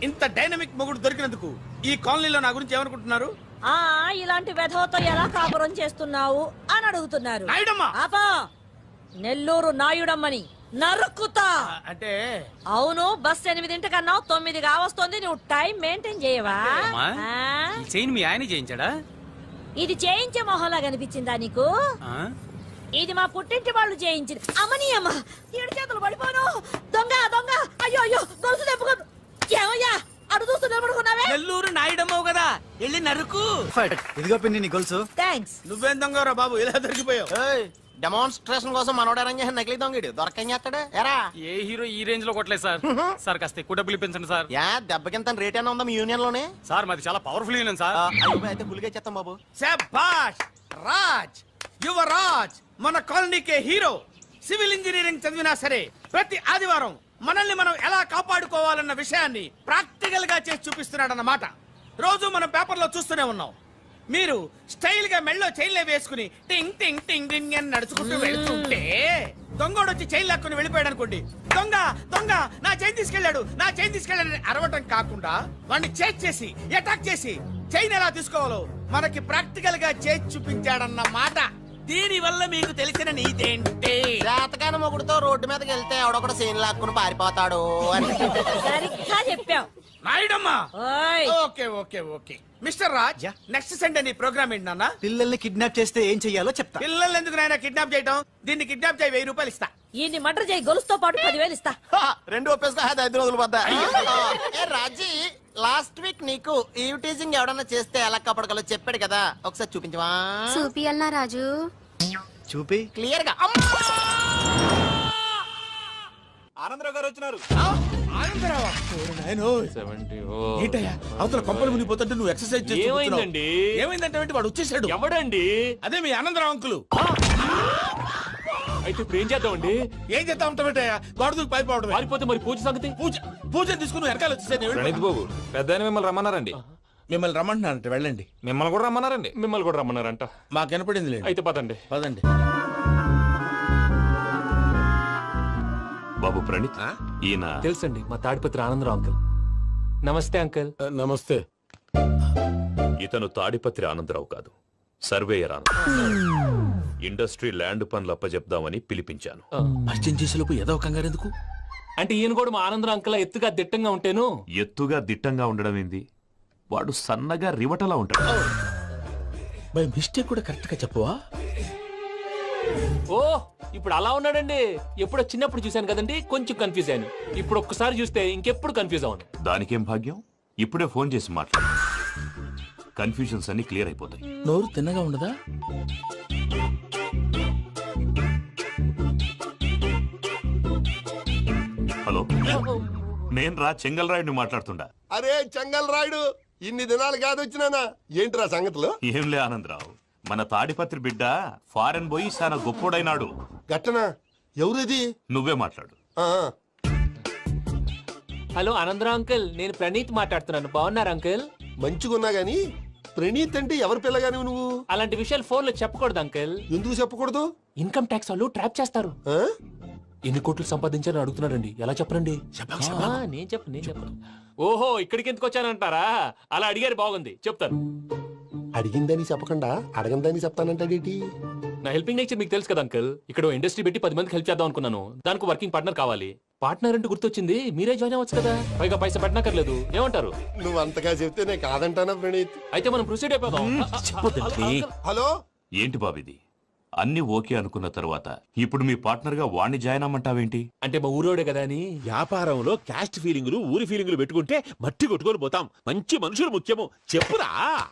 ఇంత డైనమిక్ మొగుడు దొరికినందుకు ఈ కాలనీలో నా గురించి ఏమనుకుంటున్నారు? ఇలాంటి వెధవతో ఎలా కాపురం చేస్తున్నావు అని అడుగుతున్నారు. ఆపా, నెల్లూరు నాయుడమ్మని నరుక్కుతా. అంటే అవును, బస్ 8 9 కావస్తుంది. నువ్వు టైం మెయింటైన్ చేయవా? చైన్ మీ ఆయన చేయించాడా? ఇది చేయించే మొహంలా కనిపించిందా నీకు? ఇది మా పుట్టింటి వాళ్ళు చేయించింది. అమ్మని అమ్మ, 7 చేతులు పడిపోను. దొంగ దొంగ, అయ్యో అయ్యో, గొలుసు తెప్పుకోదు. ఏమయ్యా అడు చూస్తూ నిలబడుకున్నావే? నెల్లూరు నాయుడమ్మవు కదా, వెళ్ళి నరుకు. ఇదిగో పిన్ని నీ గొలుసు. థ్యాంక్స్. నువ్వేం దొంగరా బాబు, ఇలా దొరికిపోయావు? డెమాన్స్ట్రేషన్ కోసం మనోడు అరేంజ్ చేసిన నకిలీ దొంగడు దొరకం చేస్తాడు. ఎరా ఏ హీరో ఈ రేంజ్ లో కొట్టలేదు సార్. సార్ కాస్త ఎక్కువ డబ్బులు ఇప్పించండి సార్. దెబ్బకింత రేట్ అయినా ఉందా మీ యూనియన్ లోనే? సార్ మాది చాలా పవర్ఫుల్ యూనియన్ సార్. అయితే ఫుల్గా చేస్తాం బాబు. శభాష్ రాజ్, యువరాజ్, మన కాలనీకే హీరో. సివిల్ ఇంజనీరింగ్ చదివినా సరే ప్రతి ఆదివారం మనల్ని మనం ఎలా కాపాడుకోవాలన్న విషయాన్ని ప్రాక్టికల్ గా చేసి చూపిస్తున్నాడన్నమాట. రోజు మనం పేపర్లో చూస్తూనే ఉన్నాం. మీరు స్టైల్ గా మెళ్ళో చైన్లే వేసుకుని టింగ్ టింగ్ టింగ్ టింగ్ అని నడుచుకుంటూ వెళ్తుంటే దొంగోడు వచ్చి చైన్ లాక్కుని వెళ్ళిపోయాడు అనుకోండి. దొంగ దొంగ, నా చైన్ తీసుకెళ్లాడు, నా చైన్ తీసుకెళ్లాడని అరవటం కాకుండా వాడిని చేజ్ చేసి అటాక్ చేసి చైన్ ఎలా తీసుకోవాలో మనకి ప్రాక్టికల్ గా చేసి చూపించాడన్న మాట. దీని వల్ల మీకు తెలిసిన నీతేంటి? జాతకాన మొగుడుతో రోడ్డు మీదకి వెళ్తే ఎవడొకడు సీన్ లాక్కుని పారిపోతాడు అని. సరిగ్గా చెప్పావు నాయుడమ్మా. Okay okay okay mister Raj, next Sunday నీ ప్రోగ్రామ్ ఏంటి నాన్న? పిల్లల్ని కిడ్నాప్ చేస్తే ఏం చెయ్యాలో చెప్తా. పిల్లల్ని ఎందుకు నాయన కిడ్నాప్ చేయటం? దీన్ని కిడ్నాప్ చేయి, 1000 రూపాయలు ఇస్తా. ఈ మటర్ చేయి, గొలుసుతో పాటు 10,000 ఇస్తా. 2 ఒప్పేసుకో, 5 రోజులు పడ్డా. రాజీ, లాస్ట్ వీక్ నీకు ఈవ్ టీజింగ్ ఎవడన్నా చేస్తే ఎలా కాపాడగలో చెప్పాడు కదా, ఒకసారి చూపించవా? చూపియల్నా రాజు? చూపి క్లియర్ గా. ఆనందరావు గారు వచ్చినారు. ఏంటయ్యా అవతల కొంపలు మునిగిపోతుంటే నువ్వు ఎక్సర్సైజ్ చేస్తూ ఏమైందండి? ఏమైందంటే వాడు వచ్చేసాడు. ఎవడండి? అదే మీ ఆనందరావు అంకులు. అయితే ఇప్పుడు ఏం చేద్దామండి? ఏం చేద్దాం ఉంటావేటయ్యా, గోడ దూకి పైపోవడం. పారిపోతే మరి పూజ సంగతి? పూజ తీసుకుని వెనకాల వచ్చేసాను. ప్రణీత్ బాబు, పెద్ద మిమ్మల్ని రమ్మన్నారండి. మిమ్మల్ని రమ్మంటున్నారంట, వెళ్ళండి. మిమ్మల్ని కూడా రమ్మన్నారండి. మిమ్మల్ని కూడా రమ్మన్నారంట. మాకు వినపడింది లేదు. అయితే పదండి. పదండి. బాబు ప్రణీత్, ఈయన తెలుసండి, మా తాడిపత్రి ఆనందరావు అంకుల్. నమస్తే అంకుల్. నమస్తే. ఇతను తాడిపత్రి ఆనందరావు కాదు, సర్వేయర్ ఆనందరావు. ఇండస్ట్రీ ల్యాండ్ పనులు అప్పజెప్దామని పిలిపించాను. పరిచయం చేసేలోపు ఏదో కంగారు ఎందుకు? అంటే ఈయన కూడా మా ఆనందరావు అంకుల్ ఎత్తుగా దిట్టంగా ఉంటేను. ఎత్తుగా దిట్టంగా ఉండడం ఏంది? వాడు సన్నగా రివటలా ఉంటాడు. బై మిస్టేక్ కూడా కరెక్ట్ గా చెప్పవా? ఓ, ఇప్పుడు అలా ఉన్నాడండి. ఎప్పుడో చిన్నప్పుడు చూశాను కదండి, కొంచెం కన్ఫ్యూజ్ అయ్యాను. ఇప్పుడు ఒక్కసారి చూస్తే ఇంకెప్పుడు కన్ఫ్యూజ్ అవును. దానికేం భాగ్యం, ఇప్పుడే ఫోన్ చేసి మాట్లాడు. కన్ఫ్యూజన్స్ అన్ని క్లియర్ అయిపోతాయి. నోరు తిన్నగా ఉండదా? హలో, నేను రా చెంగల్ రాయుడిని మాట్లాడుతుండా. అరే చెంగల్ రాయుడు, ఇన్ని దినాలు కాదు వచ్చినానా? ఏంట్రా సంగతులు? ఏంలే ఆనందరావు, మన తాడిపత్రి బిడ్డ ఫారెన్ పోయి చాలా గొప్పోడైనాడు. గట్టనా? ఎవరిది? నువ్వే మాట్లాడు. హలో ఆనందరావు అంకుల్, నేను ప్రణీత్ మాట్లాడుతున్నాను. బాగున్నారు అంకుల్? మంచిగున్నా గాని ప్రణీత్ అంటే ఎవరి పిల్లగాని నువ్వు? అలాంటి విషయాలు ఫోన్ లో చెప్పకూడదు అంకుల్. ఎందుకు చెప్పకూడదు? ఇన్కమ్ ట్యాక్స్ వాళ్ళు ట్రాప్ చేస్తారు. ఎన్ని కోట్లు సంపాదించాలని అడుగుతున్నారండి, ఎలా చెప్పరండి? నేను చెప్పను. ఓహో, ఇక్కడికి ఎందుకు వచ్చానంటారా? అలా అడిగారు, బాగుంది, చెప్తాను. అడిగిందని చెప్పకుండా అడగందని చెప్తానంటాడేటి? నా హెల్పింగ్ నేచర్ మీకు తెలుసు కదా అంకుల్. ఇక్కడ ఇండస్ట్రీ పెట్టి 10 మందికి హెల్ప్ చేద్దాం అనుకున్నాను. దానికి వర్కింగ్ పార్ట్నర్ కావాలి. పార్ట్నర్ అంటే గుర్తొచ్చింది, మీరే జాయిన్ అవ్వచ్చు కదా, పైగా పైసా పెట్టనక్కర్లేదు. ఏమంటారు? నువ్వు అంతగా చెప్తే నేను కాదంటానా ప్రణీత్? అయితే మనం ప్రొసీడ్ అయిపోదాం. హలో, ఏంటి బాబిది? అన్ని ఓకే అనుకున్న తర్వాత ఇప్పుడు మీ పార్ట్నర్ గా వాణ్ణి జాయిన్ అమ్మంటావేంటి? అంటే మా ఊరోడే కదా అని. వ్యాపారంలో క్యాస్ట్ ఫీలింగులు, ఊరి ఫీలింగులు పెట్టుకుంటే మట్టి కొట్టుకొని పోతాం. మంచి మనుషులు ముఖ్యము, చెప్పురా.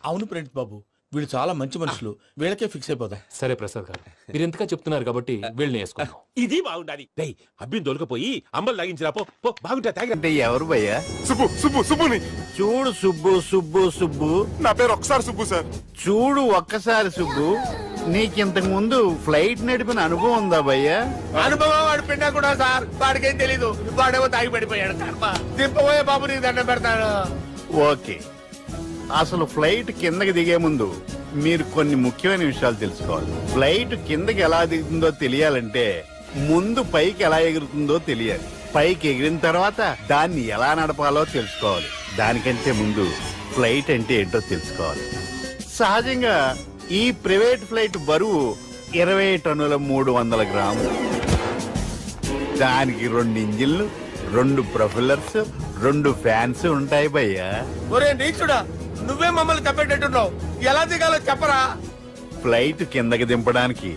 అవును ప్రణీత్ బాబు, వీళ్ళు చాలా మంచి మనుషులు, వీళ్ళకే ఫిక్స్ అయిపోతా. సరే ప్రసాద్ గారు, మీరు ఎంతగా చెప్తున్నారు కాబట్టి వీళ్ళని వేసుకున్నాం. ఇది బాగుండాలి. డై అబ్బిని దొలకపోయి అంబలు లాగించిరా పో. బాగుంటా తాగి. అంటే ఎవరు భయ్యా? సుబ్బు సుబ్బు సుబ్బుని చూడు. సుబ్బు సుబ్బు సుబ్బు, నా పేరు ఒకసారి సుబ్బు సార్. చూడు ఒక్కసారి సుబ్బు, నీకింతకు ముందు ఫ్లైట్ నడిపిన అనుభవం ఉందా భయ్యా? అనుభవం వాడు పిండా కూడా సార్, వాడికేం తెలీదు. వాడేమో తాగి పడిపోయాడు. కర్మ దింపబోయే బాబు నీకు దండం పెడతాడు. ఓకే, అసలు ఫ్లైట్ కిందకి దిగే ముందు మీరు కొన్ని ముఖ్యమైన విషయాలు తెలుసుకోవాలి. ఫ్లైట్ కిందకి ఎలా దిగుతుందో తెలియాలంటే ముందు పైకి ఎలా ఎగురుతుందో తెలియాలి. పైకి ఎగిరిన తర్వాత దాన్ని ఎలా నడపాలో తెలుసుకోవాలి. దానికంటే ముందు ఫ్లైట్ అంటే ఏంటో తెలుసుకోవాలి. సహజంగా ఈ ప్రైవేట్ ఫ్లైట్ బరువు 20 టన్నుల 300 గ్రాములు. దానికి 2 ఇంజిన్లు, 2 ప్రొఫెల్లర్స్, 2 ఫ్యాన్స్ ఉంటాయి భయ్యా. ఒరే నీచుడా, నువ్వే మమ్మల్ని తప్పేటట్టున్నావు. ఎలా దిగాలో చెప్పరా? ఫ్లైట్ కిందకి దింపడానికి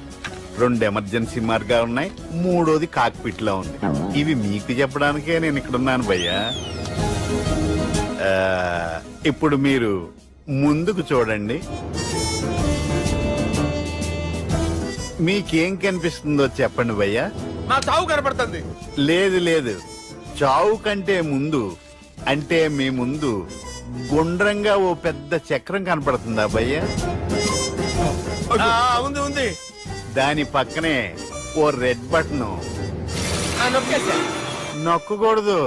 2 ఎమర్జెన్సీ మార్గాలు ఉన్నాయి, 3వది కాక్పిట్ లో ఉంది. ఇవి మీకు చెప్పడానికే నేను ఇక్కడ ఉన్నాను భయ్యా. ఇప్పుడు మీరు ముందుకు చూడండి. మీకేం కనిపిస్తుందో చెప్పండి భయ్యా. నా చావు కనపడుతుంది. లేదు లేదు, చావు కంటే ముందు అంటే మీ ముందు గుండ్రంగా ఓ పెద్ద చక్రం కనపడుతుందా భయ్యా? ఉంది ఉంది. దాని పక్కనే ఓ రెడ్ బటన్ నొక్కేసా. నొక్కకూడదు,